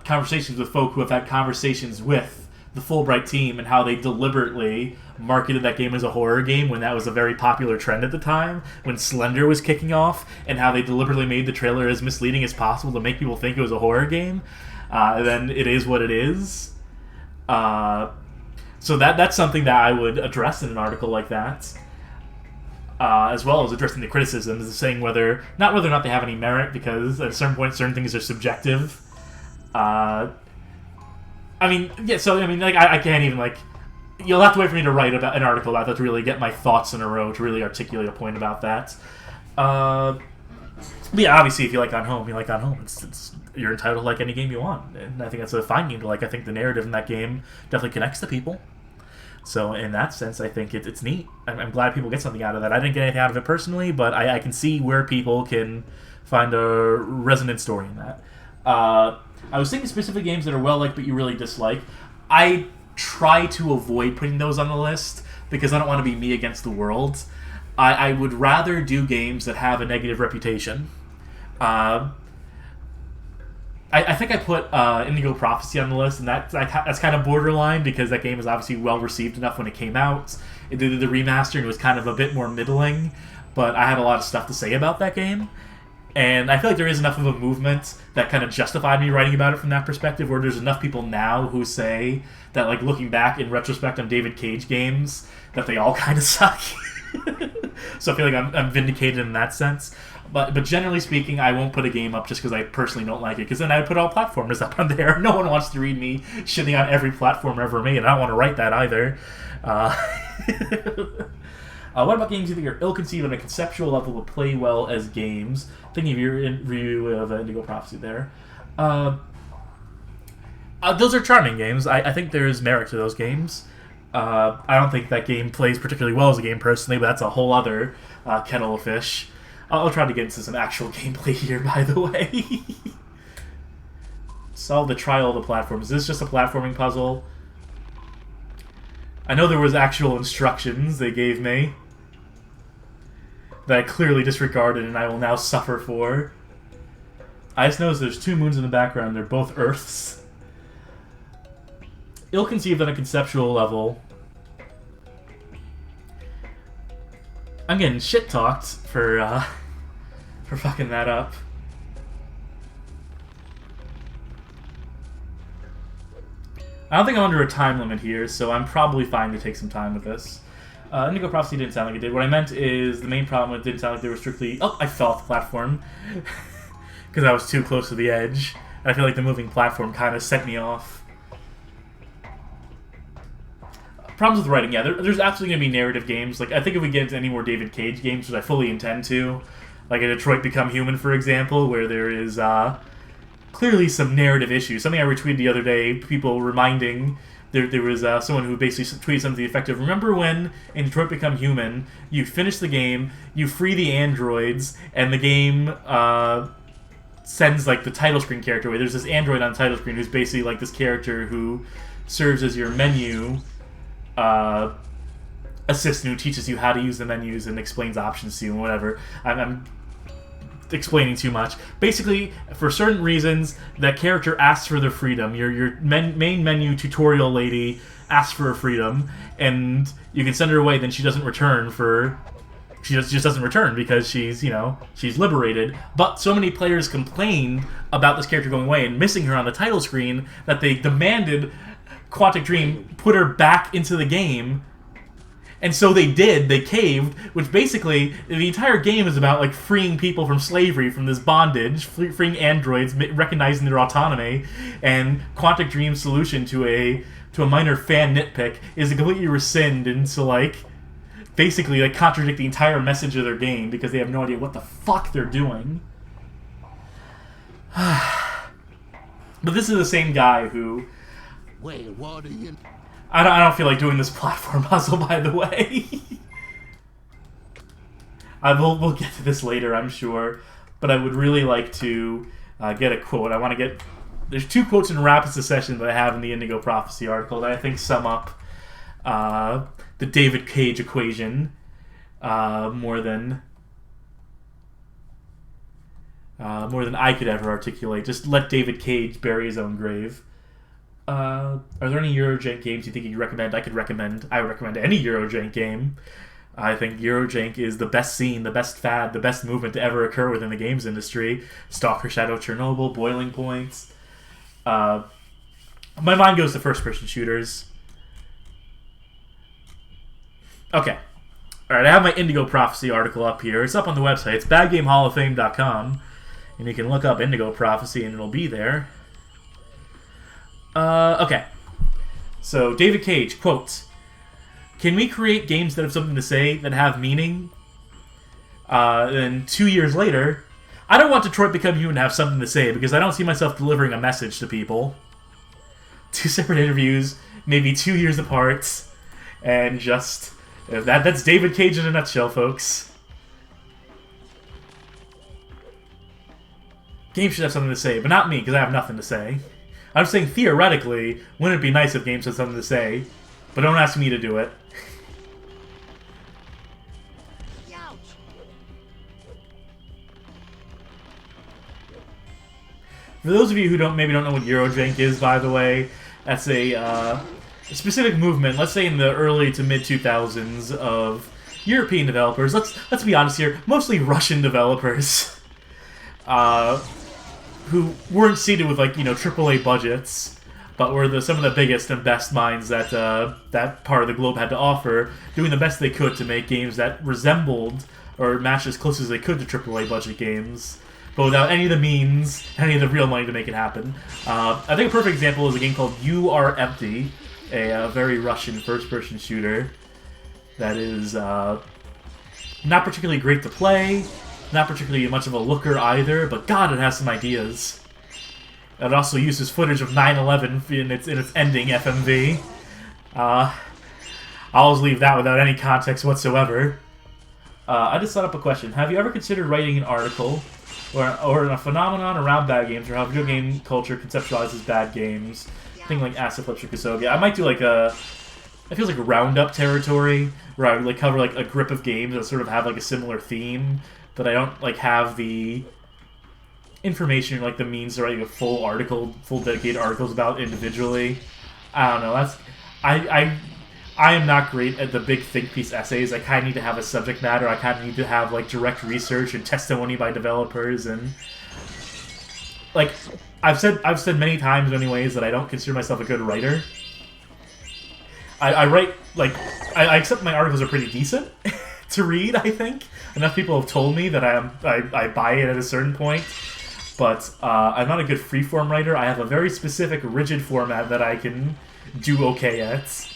conversations with folk who have had conversations with the Fulbright team and how they deliberately marketed that game as a horror game when that was a very popular trend at the time, when Slender was kicking off, and how they deliberately made the trailer as misleading as possible to make people think it was a horror game. Then it is what it is. So that's something that I would address in an article like that, as well as addressing the criticisms, saying whether or not they have any merit, because at a certain point, certain things are subjective. I can't even, like, you'll have to wait for me to write about an article about that to really get my thoughts in a row, to really articulate a point about that. But yeah, obviously, if you like On Home, you like On Home. You're entitled to like any game you want, and I think that's a fine game to like. I think the narrative in that game definitely connects to people. So in that sense, I think it's neat. I'm glad people get something out of that. I didn't get anything out of it personally, but I can see where people can find a resonant story in that. I was thinking specific games that are well-liked but you really dislike. I try to avoid putting those on the list because I don't want to be me against the world. I would rather do games that have a negative reputation. I think I put Indigo Prophecy on the list, and that's kind of borderline because that game was obviously well-received enough when it came out. It did the remaster and it was kind of a bit more middling, but I had a lot of stuff to say about that game. And I feel like there is enough of a movement that kind of justified me writing about it from that perspective, where there's enough people now who say that, like, looking back in retrospect on David Cage games, that they all kind of suck. So I feel like I'm vindicated in that sense. But generally speaking, I won't put a game up just because I personally don't like it, because then I would put all platformers up on there. No one wants to read me shitting on every platform ever made, and I don't want to write that either. What about games you think are ill-conceived on a conceptual level but play well as games? Thinking of your review of Indigo Prophecy there. Those are charming games. I think there is merit to those games. I don't think that game plays particularly well as a game personally, but that's a whole other kettle of fish. I'll try to get into some actual gameplay here, by the way. Solve the trial of the platforms. Is this just a platforming puzzle? I know there was actual instructions they gave me that I clearly disregarded and I will now suffer for. I just noticed there's 2 moons in the background. They're both Earths. Ill-conceived on a conceptual level. I'm getting shit-talked for fucking that up. I don't think I'm under a time limit here, so I'm probably fine to take some time with this. Indigo Prophecy didn't sound like it did. What I meant is the main problem with it didn't sound like they were strictly... Oh, I fell off the platform. Because I was too close to the edge. And I feel like the moving platform kind of sent me off. Problems with writing, yeah. There's absolutely going to be narrative games. Like, I think if we get into any more David Cage games, which I fully intend to, like a Detroit Become Human, for example, where there is clearly some narrative issues. Something I retweeted the other day, people reminding... There was someone who basically tweeted something effective. Remember when, in Detroit Become Human, you finish the game, you free the androids, and the game sends, like, the title screen character away. There's this android on the title screen who's basically, like, this character who serves as your menu assistant, who teaches you how to use the menus and explains options to you and whatever. I'm explaining too much. Basically, for certain reasons, that character asks for their freedom. Your main menu tutorial lady asks for her freedom, and you can send her away. Then she doesn't return she just doesn't return because she's liberated. But so many players complained about this character going away and missing her on the title screen that they demanded Quantic Dream put her back into the game. And so they did. They caved, which basically, the entire game is about, like, freeing people from slavery, from this bondage, freeing androids, recognizing their autonomy, and Quantic Dream's solution to a minor fan nitpick is to completely rescind into, like, basically like contradict the entire message of their game because they have no idea what the fuck they're doing. But this is the same guy who... Well, what do you... I don't feel like doing this platform puzzle, by the way. We'll get to this later, I'm sure. But I would really like to get a quote. I want to get... There's 2 quotes in rapid succession that I have in the Indigo Prophecy article that I think sum up the David Cage equation more than I could ever articulate. Just let David Cage bury his own grave. Are there any Eurojank games you think you'd recommend? I would recommend any Eurojank game. I think Eurojank is the best scene, the best fad, the best movement to ever occur within the games industry. Stalker, Shadow, Chernobyl, Boiling Points. My mind goes to first-person shooters. Okay. Alright, I have my Indigo Prophecy article up here. It's up on the website. It's badgamehalloffame.com. And you can look up Indigo Prophecy and it'll be there. Okay. So, David Cage, quote, "Can we create games that have something to say, that have meaning?" Then 2 years later, "I don't want Detroit Become Human to have something to say because I don't see myself delivering a message to people." 2 separate interviews, maybe 2 years apart, and just... That's David Cage in a nutshell, folks. Games should have something to say, but not me, because I have nothing to say. I'm saying, theoretically, wouldn't it be nice if games had something to say? But don't ask me to do it. For those of you who maybe don't know what Eurojank is, by the way, that's a specific movement, let's say in the early to mid-2000s, of European developers. Let's be honest here, mostly Russian developers, who weren't seated with, like, AAA budgets, but were some of the biggest and best minds that that part of the globe had to offer, doing the best they could to make games that resembled or matched as close as they could to AAA budget games, but without any of the means, any of the real money to make it happen. I think a perfect example is a game called You Are Empty, a very Russian first-person shooter that is not particularly great to play, not particularly much of a looker either, but God, it has some ideas. It also uses footage of 9/11 in its ending FMV. I'll always leave that without any context whatsoever. I just set up a question. Have you ever considered writing an article or a phenomenon around bad games, or how video game culture conceptualizes bad games? Thing like Acid Flips or Kasoga. I might do like it feels like a roundup territory, where I would like cover like a grip of games that sort of have like a similar theme, but I don't like have the information or like the means to write a full dedicated articles about individually. I don't know. I am not great at the big think piece essays. I kind of need to have a subject matter. I kind of need to have like direct research and testimony by developers, and like I've said many times anyways that I don't consider myself a good writer. I write like I accept my articles are pretty decent to read. I think enough people have told me that I buy it at a certain point, but I'm not a good freeform writer. I have a very specific rigid format that I can do okay at.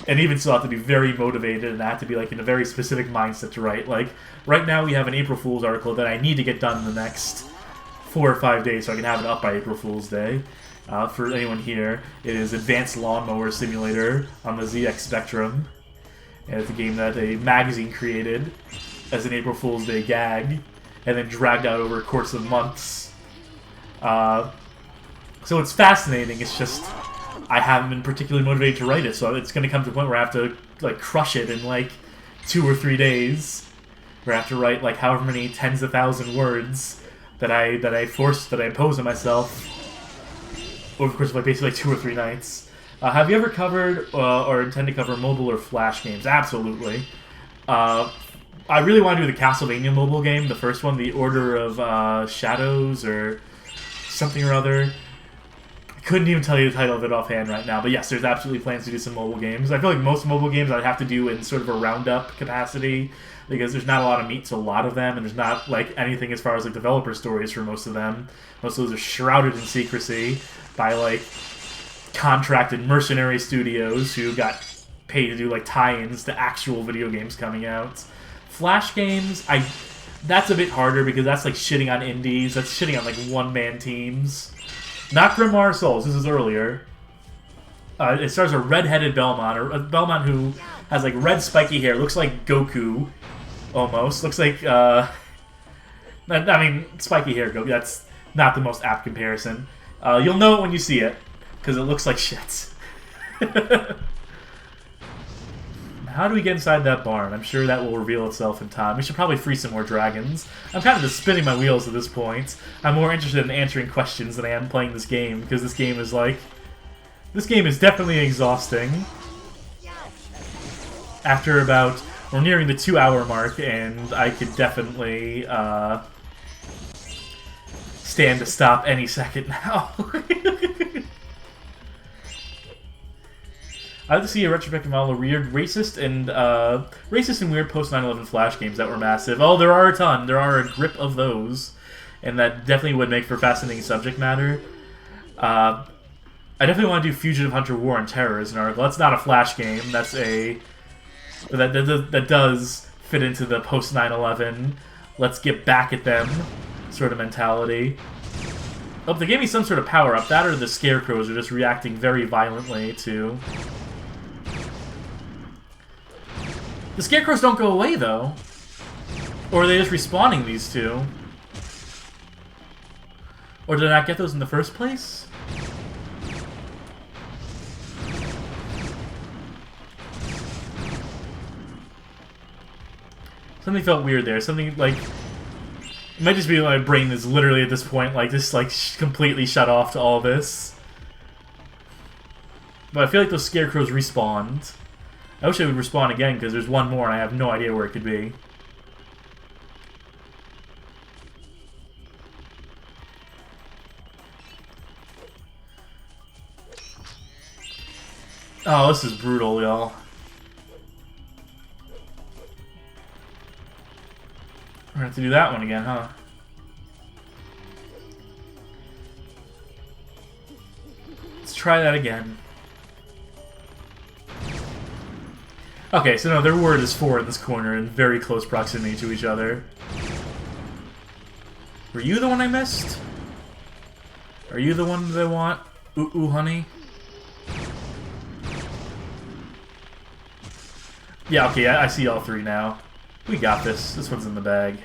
And even so, I have to be very motivated, and I have to be like in a very specific mindset to write. Like right now, we have an April Fool's article that I need to get done in the next 4 or 5 days, so I can have it up by April Fool's Day. For anyone here, it is Advanced Lawnmower Simulator on the ZX Spectrum, and it's a game that a magazine created as an April Fool's Day gag, and then dragged out over a course of months. So it's fascinating. It's just I haven't been particularly motivated to write it, so it's going to come to a point where I have to like crush it in like 2 or 3 days, where I have to write like however many tens of thousand words that I impose on myself over the course of like basically like 2 or 3 nights. Have you ever covered or intend to cover mobile or Flash games? Absolutely. I really want to do the Castlevania mobile game, the first one, the Order of Shadows or something or other. Couldn't even tell you the title of it offhand right now, but yes, there's absolutely plans to do some mobile games. I feel like most mobile games I'd have to do in sort of a roundup capacity, because there's not a lot of meat to a lot of them, and there's not like anything as far as like developer stories for most of them. Most of those are shrouded in secrecy by like contracted mercenary studios who got pay to do like tie-ins to actual video games coming out. Flash games, that's a bit harder because that's like shitting on indies. That's shitting on like one-man teams. Not Grimoire Souls. This is earlier. It stars a red-headed Belmont, or a Belmont who has like red spiky hair, looks like Goku, almost. Looks like I mean, spiky hair Goku. That's not the most apt comparison. You'll know it when you see it because it looks like shit. How do we get inside that barn? I'm sure that will reveal itself in time. We should probably free some more dragons. I'm kind of just spinning my wheels at this point. I'm more interested in answering questions than I am playing this game, because this game is like... This game is definitely exhausting. After about... We're nearing the 2-hour mark, and I could definitely stand to stop any second now. I'd like to see a retrospective model of weird, racist and weird post 9/11 Flash games that were massive. Oh, there are a ton. There are a grip of those, and that definitely would make for fascinating subject matter. I definitely want to do Fugitive Hunter War on Terror as an article. That's not a Flash game. That's a that does fit into the post 9/11. Let's get back at them sort of mentality. Oh, they gave me some sort of power up. That or the scarecrows are just reacting very violently to. The scarecrows don't go away, though. Or are they just respawning these two? Or did I not get those in the first place? Something felt weird there. Something, like... It might just be my brain is literally at this point, like, just, like, completely shut off to all this. But I feel like those scarecrows respawned. I wish they would respawn again, because there's one more and I have no idea where it could be. Oh, this is brutal, y'all. We're gonna have to do that one again, huh? Let's try that again. Okay, so no, their word is 4 in this corner in very close proximity to each other. Were you the one I missed? Are you the one that I want? Ooh, honey? Yeah, okay, I see all 3 now. We got this. This one's in the bag.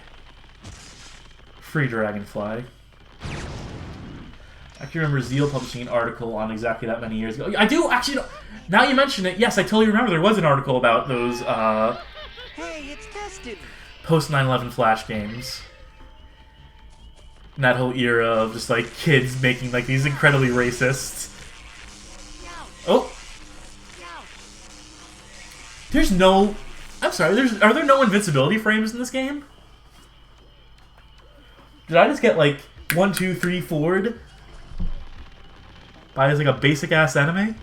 Free Dragonfly. I can remember Zeal publishing an article on exactly that many years ago. I do actually know. Now you mention it, yes, I totally remember there was an article about those Hey, it's Dustin. post 9/11 Flash games. And that whole era of just like kids making like these incredibly racist. Oh. There's no. I'm sorry. Are there no invincibility frames in this game? Did I just get like 1, 2, 3, 4'd by like a basic ass enemy?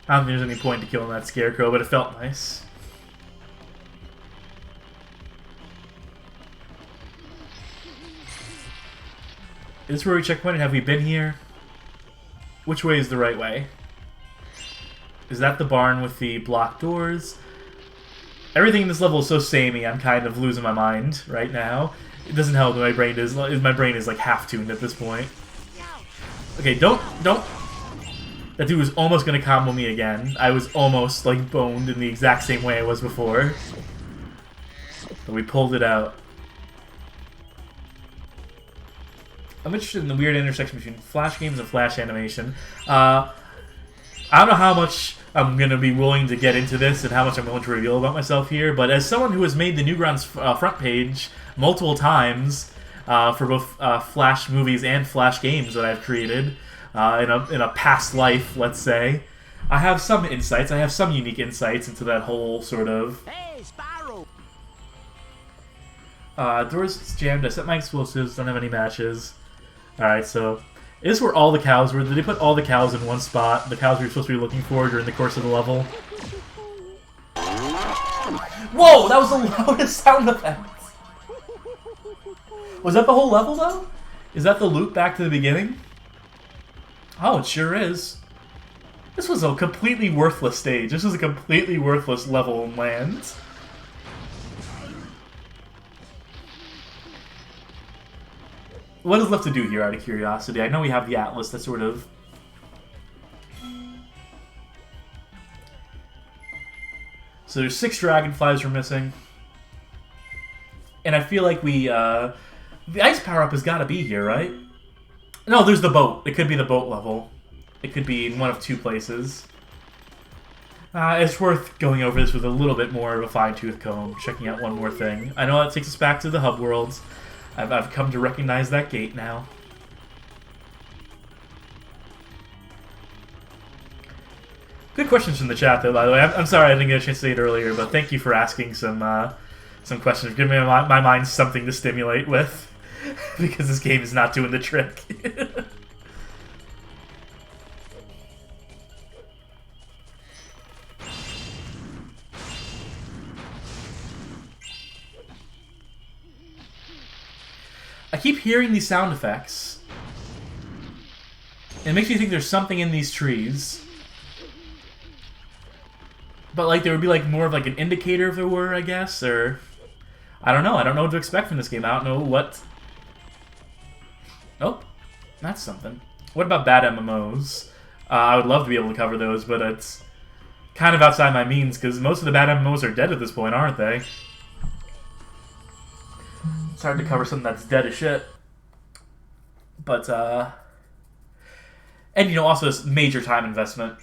I don't think there's any point to killing that scarecrow, but it felt nice. Is this where we checkpointed? Have we been here? Which way is the right way? Is that the barn with the blocked doors? Everything in this level is so samey, I'm kind of losing my mind right now. It doesn't help that my brain is like half-tuned at this point. Okay, don't... That dude was almost gonna combo me again. I was almost, like, boned in the exact same way I was before. But we pulled it out. I'm interested in the weird intersection between Flash games and Flash animation. I don't know how much I'm going to be willing to get into this and how much I'm willing to reveal about myself here, but as someone who has made the Newgrounds front page multiple times for both Flash movies and Flash games that I've created in a past life, let's say, I have some insights. I have some unique insights into that whole sort of... Hey, Spyro! Doors jammed. I set my explosives. Don't have any matches. Alright, so... Is this where all the cows were? Did they put all the cows in one spot? The cows we were supposed to be looking for during the course of the level? Whoa! That was the loudest sound effect! Was that the whole level, though? Is that the loop back to the beginning? Oh, it sure is. This was a completely worthless stage. This was a completely worthless level and land. What is left to do here, out of curiosity? I know we have the Atlas that sort of... So there's 6 dragonflies we're missing. And I feel like we, the ice power-up has got to be here, right? No, there's the boat. It could be the boat level. It could be in one of 2 places. It's worth going over this with a little bit more of a fine-tooth comb, checking out one more thing. I know that takes us back to the hub worlds. I've come to recognize that gate now. Good questions from the chat, though, by the way. I'm sorry I didn't get a chance to say it earlier, but thank you for asking some questions. Give me my mind something to stimulate with, because this game is not doing the trick. I keep hearing these sound effects. And it makes me think there's something in these trees. But like there would be like more of like an indicator if there were, I guess, or I don't know. I don't know what to expect from this game. I don't know what. Oh, that's something. What about bad MMOs? I would love to be able to cover those, but it's kind of outside my means because most of the bad MMOs are dead at this point, aren't they? It's hard to cover something that's dead as shit. But, and, you know, also this major time investment.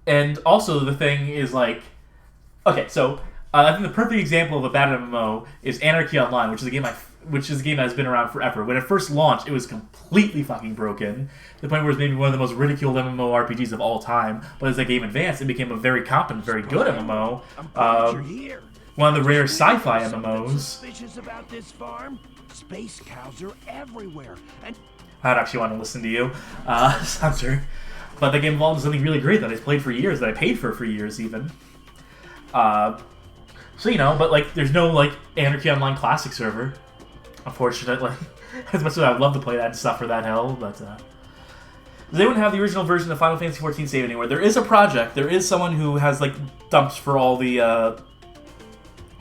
And also the thing is, like... Okay, so, I think the perfect example of a bad MMO is Anarchy Online, which is a game that has been around forever. When it first launched, it was completely fucking broken. To the point where it was maybe one of the most ridiculed MMORPGs of all time. But as the game advanced, it became a very competent, very good MMO. I'm glad you're here. One of the rare sci-fi MMOs. Suspicious about this farm? Space cows are everywhere, and I'd actually want to listen to you, Spencer. But the game involved something really great that I played for years, that I paid for years even. So you know, but like, there's no like Anarchy Online Classic server, unfortunately. As much as I'd love to play that and suffer that hell, but they wouldn't have the original version of Final Fantasy XIV save anywhere. There is a project. There is someone who has like dumps for all the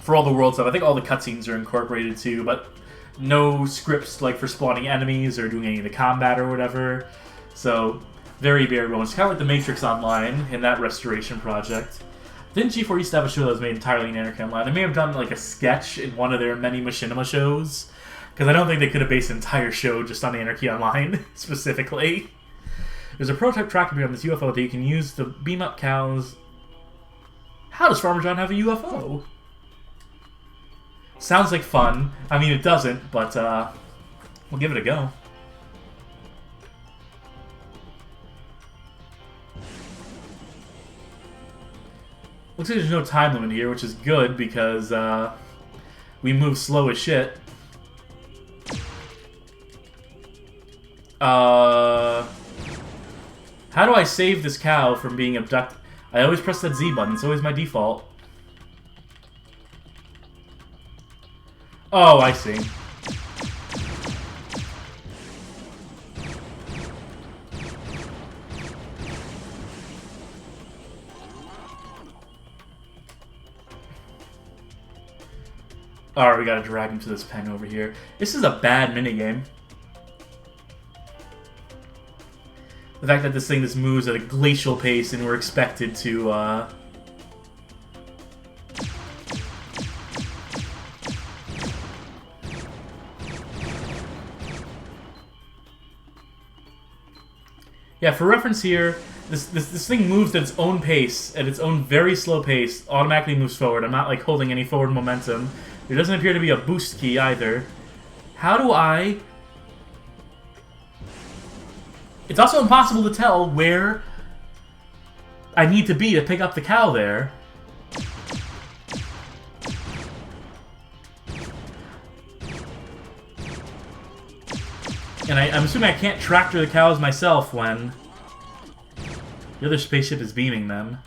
world stuff. I think all the cutscenes are incorporated too, but no scripts like for spawning enemies or doing any of the combat or whatever. So very bare bones. It's kind of like the Matrix Online in that restoration project. Didn't G4 used to have a show that was made entirely in Anarchy Online? They may have done like a sketch in one of their many machinima shows, because I don't think they could have based an entire show just on Anarchy Online specifically. There's a prototype tracker beam on this UFO that you can use to beam up cows. How does Farmer John have a UFO? Sounds like fun. I mean, it doesn't, but we'll give it a go. Looks like there's no time limit here, which is good because we move slow as shit. How do I save this cow from being abducted? I always press that Z button. It's always my default. Oh, I see. Alright, we gotta drag him to this pen over here. This is a bad minigame. The fact that this thing just moves at a glacial pace and we're expected to, Yeah, for reference here, this thing moves at its own pace, at its own very slow pace, automatically moves forward. I'm not, like, holding any forward momentum. There doesn't appear to be a boost key either. How do I... It's also impossible to tell where I need to be to pick up the cow there. And I'm assuming I can't tractor the cows myself when the other spaceship is beaming them.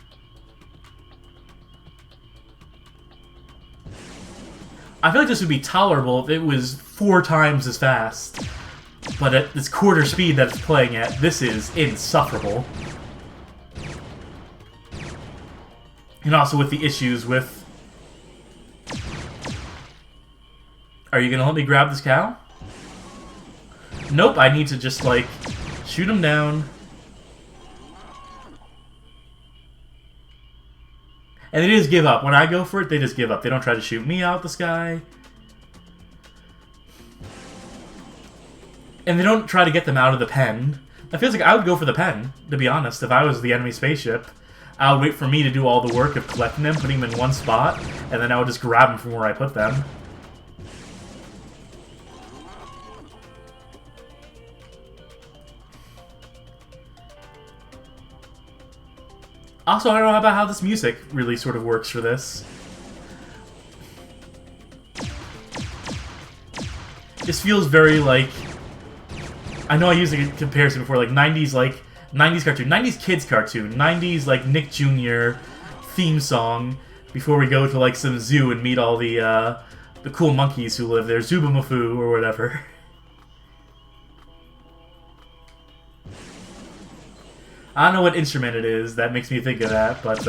I feel like this would be tolerable if it was 4 times as fast. But at this quarter speed that it's playing at, this is insufferable. And also with the issues with... Are you gonna let me grab this cow? Nope, I need to just, like, shoot him down. And they just give up. When I go for it, they just give up. They don't try to shoot me out the sky. And they don't try to get them out of the pen. It feels like I would go for the pen, to be honest. If I was the enemy spaceship, I would wait for me to do all the work of collecting them, putting them in one spot, and then I would just grab them from where I put them. Also, I don't know about how this music really sort of works for this. This feels very like... I know I used a comparison before, like 90s cartoon, 90s kids cartoon, 90s like Nick Jr. theme song before we go to like some zoo and meet all the cool monkeys who live there, Zubamafu or whatever. I don't know what instrument it is that makes me think of that, but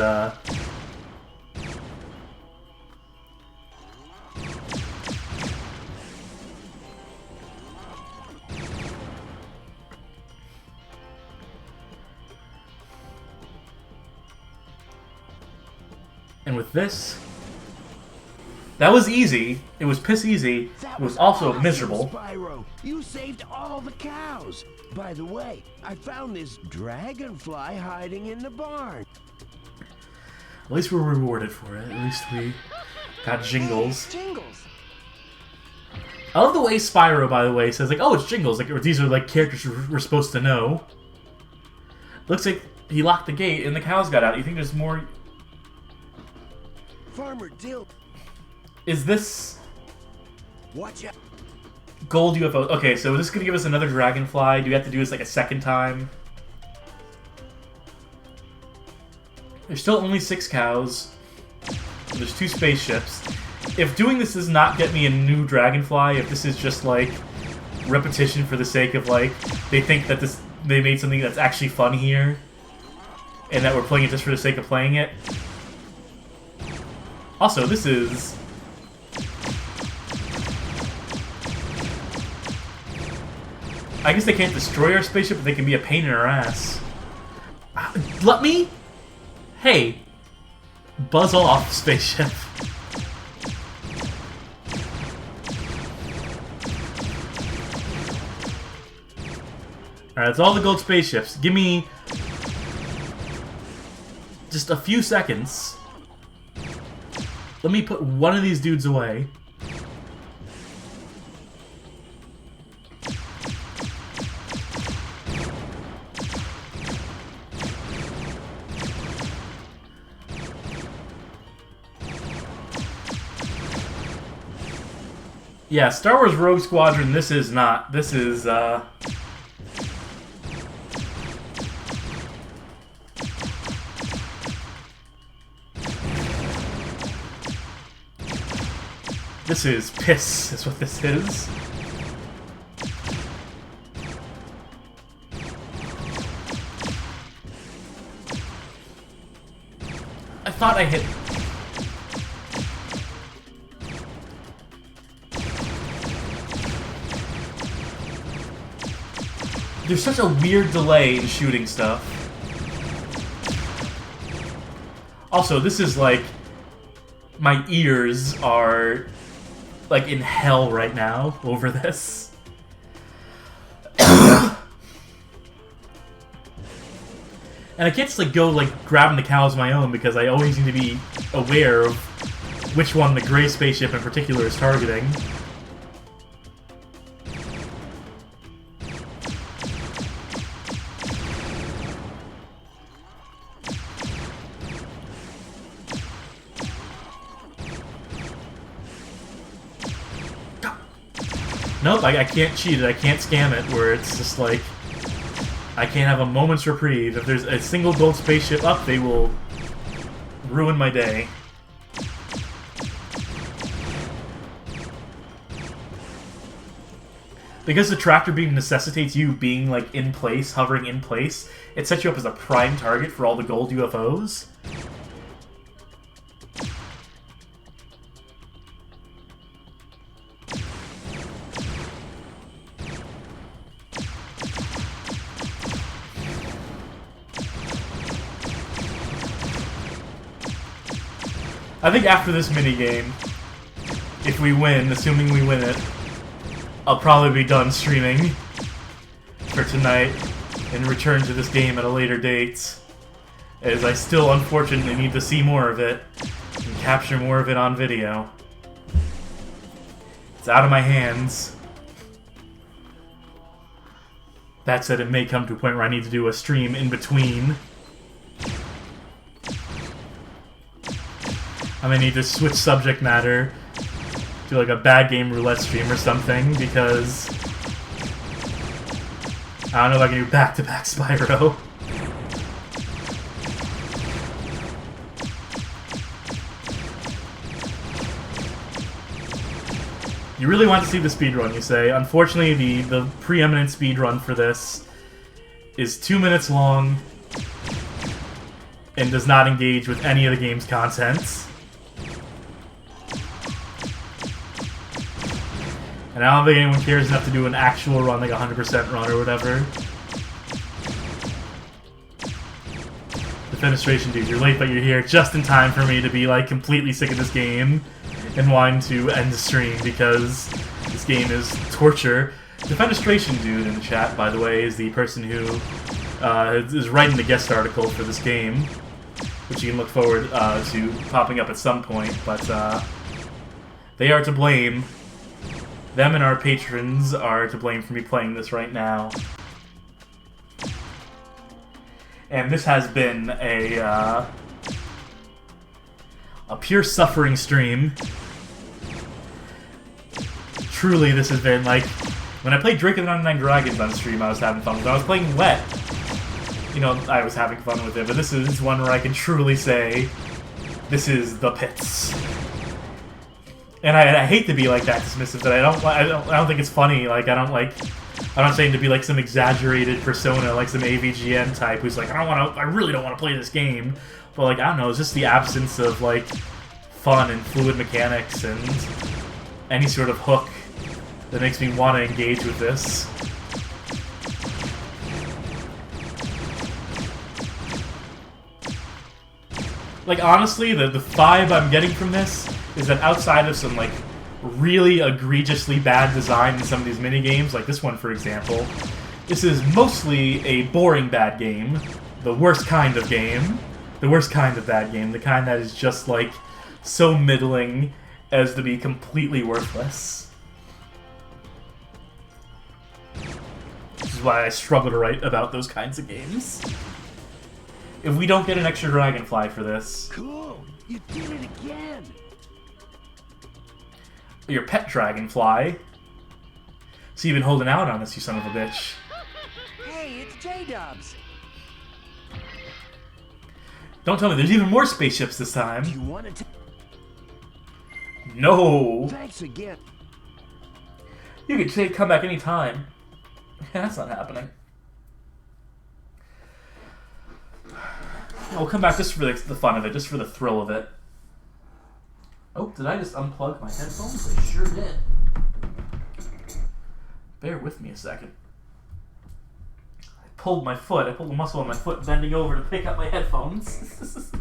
and with this, that was easy. It was piss easy. It was also awesome, miserable. Spyro, you saved all the cows. By the way, I found this dragonfly hiding in the barn. At least we're rewarded for it. At least we got Jingles. Hey, Jingles. I love the way Spyro, by the way, says like, "Oh, it's Jingles." Like these are like characters we're supposed to know. Looks like he locked the gate and the cows got out. You think there's more? Farmer Dill. Is this Watch out. gold UFO? Okay, so is this gonna give us another Dragonfly? Do we have to do this like a second time? There's still only 6 cows. There's 2 spaceships. If doing this does not get me a new Dragonfly, if this is just like repetition for the sake of like they think that they made something that's actually fun here, and that we're playing it just for the sake of playing it. Also, this is... I guess they can't destroy our spaceship, but they can be a pain in our ass. Let me? Hey. Buzz off, spaceship. Alright, that's all the gold spaceships. Give me... just a few seconds. Let me put one of these dudes away. Yeah, Star Wars Rogue Squadron, this is not. This is, This is piss, is what this is. I thought I hit... There's such a weird delay in shooting stuff. Also, this is like... My ears are... like in hell right now over this. And I can't just like go like grabbing the cows my own because I always need to be aware of which one the gray spaceship in particular is targeting. Nope, I can't cheat it, I can't scam it, where it's just like... I can't have a moment's reprieve. If there's a single gold spaceship up, they will ruin my day. Because the tractor beam necessitates you being, like, in place, hovering in place, it sets you up as a prime target for all the gold UFOs. I think after this minigame, if we win, assuming we win it, I'll probably be done streaming for tonight and return to this game at a later date, as I still unfortunately need to see more of it and capture more of it on video. It's out of my hands. That said, it may come to a point where I need to do a stream in between. I may need to switch subject matter to like a bad game roulette stream or something, because I don't know if I can do back-to-back Spyro. You really want to see the speedrun, you say. Unfortunately, the preeminent speedrun for this is 2 minutes long and does not engage with any of the game's contents. And I don't think anyone cares enough to do an actual run, like a 100% run or whatever. The fenestration dude, you're late but you're here just in time for me to be like completely sick of this game and wanting to end the stream because this game is torture. The fenestration dude in the chat, by the way, is the person who is writing the guest article for this game, which you can look forward to popping up at some point, but they are to blame. Them and our patrons are to blame for me playing this right now. And this has been a pure suffering stream. Truly, this has been like... When I played Drake and the 99 Dragons on stream, I was having fun with it. I was playing Wet. You know, I was having fun with it, but this is one where I can truly say, this is the pits. And I hate to be like that dismissive, but I don't think it's funny. Like I'm not saying to be like some exaggerated persona, like some AVGN type who's like, I really don't want to play this game. But like, I don't know, it's just the absence of like fun and fluid mechanics and any sort of hook that makes me want to engage with this. Like honestly, the vibe I'm getting from this is that outside of some, like, really egregiously bad design in some of these minigames, like this one, for example, this is mostly a boring bad game. The worst kind of game. The worst kind of bad game. The kind that is just, like, so middling as to be completely worthless. Which is why I struggle to write about those kinds of games. If we don't get an extra Dragonfly for this... Cool! You did it again! Your pet Dragonfly. So you've been holding out on us, you son of a bitch. Hey, it's J-Dubs. Don't tell me there's even more spaceships this time. Do you want to... No! Thanks again. You can say come back anytime. That's not happening. We'll come back just for the fun of it, just for the thrill of it. Oh, did I just unplug my headphones? I sure did. Bear with me a second. I pulled my foot. I pulled the muscle on my foot bending over to pick up my headphones.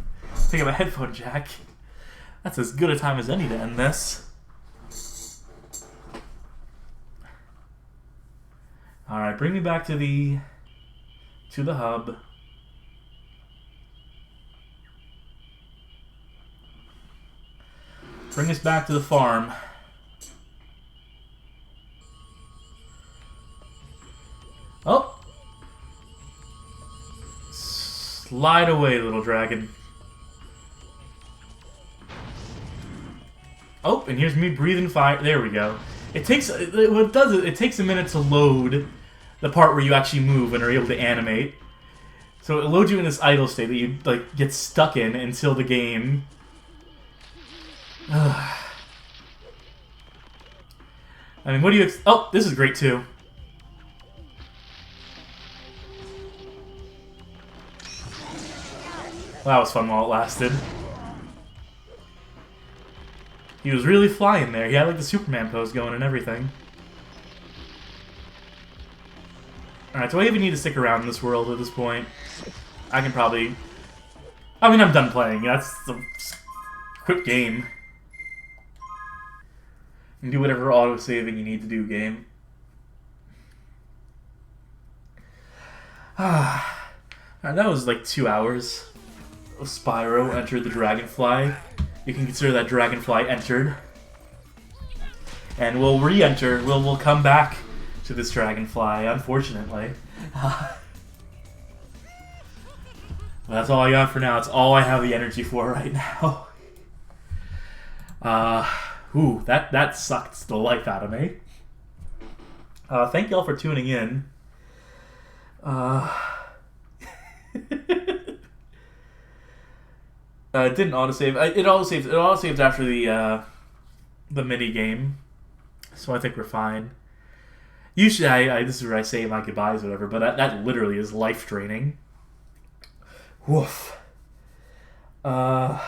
Pick up my headphone jack. That's as good a time as any to end this. Alright, bring me back to the hub. Bring us back to the farm. Oh! Slide away, little dragon. Oh, and here's me breathing fire. There we go. It takes... What it does is it takes a minute to load the part where you actually move and are able to animate. So it loads you in this idle state that you like get stuck in until the game... I mean, what do you... Oh, this is great, too. that was fun while it lasted. He was really flying there. He had like the Superman pose going and everything. Alright, do I even need to stick around in this world at this point? I can probably... I mean, I'm done playing. That's a quick game. You can do whatever auto-saving you need to do, game. Alright, that was like 2 hours of Spyro entered the Dragonfly. You can consider that Dragonfly entered. And we'll re-enter, we'll come back to this Dragonfly, unfortunately. That's all I got for now. It's all I have the energy for right now. Ooh, that sucked the life out of me. Thank y'all for tuning in. It didn't autosave. It autosaved after the mini game, so I think we're fine. Usually, this is where I say my goodbyes, or whatever. But that literally is life draining. Woof. We'll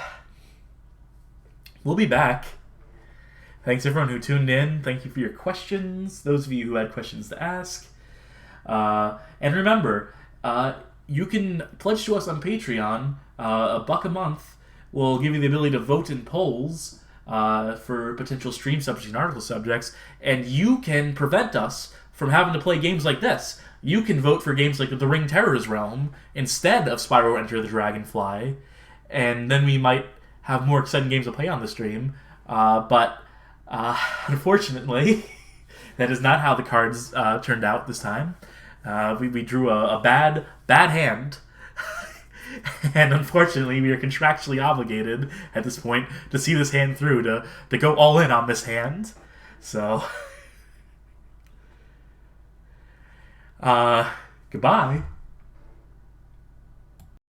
be back. Thanks everyone who tuned in. Thank you for your questions. Those of you who had questions to ask. And remember, you can pledge to us on Patreon. $1 a month will give you the ability to vote in polls for potential stream subjects and article subjects, and you can prevent us from having to play games like this. You can vote for games like The Ring Terror's Realm instead of Spyro Enter the Dragonfly, and then we might have more exciting games to play on the stream. But unfortunately, that is not how the cards turned out this time. We drew a bad hand. And unfortunately, we are contractually obligated at this point to see this hand through, to go all in on this hand. So, goodbye.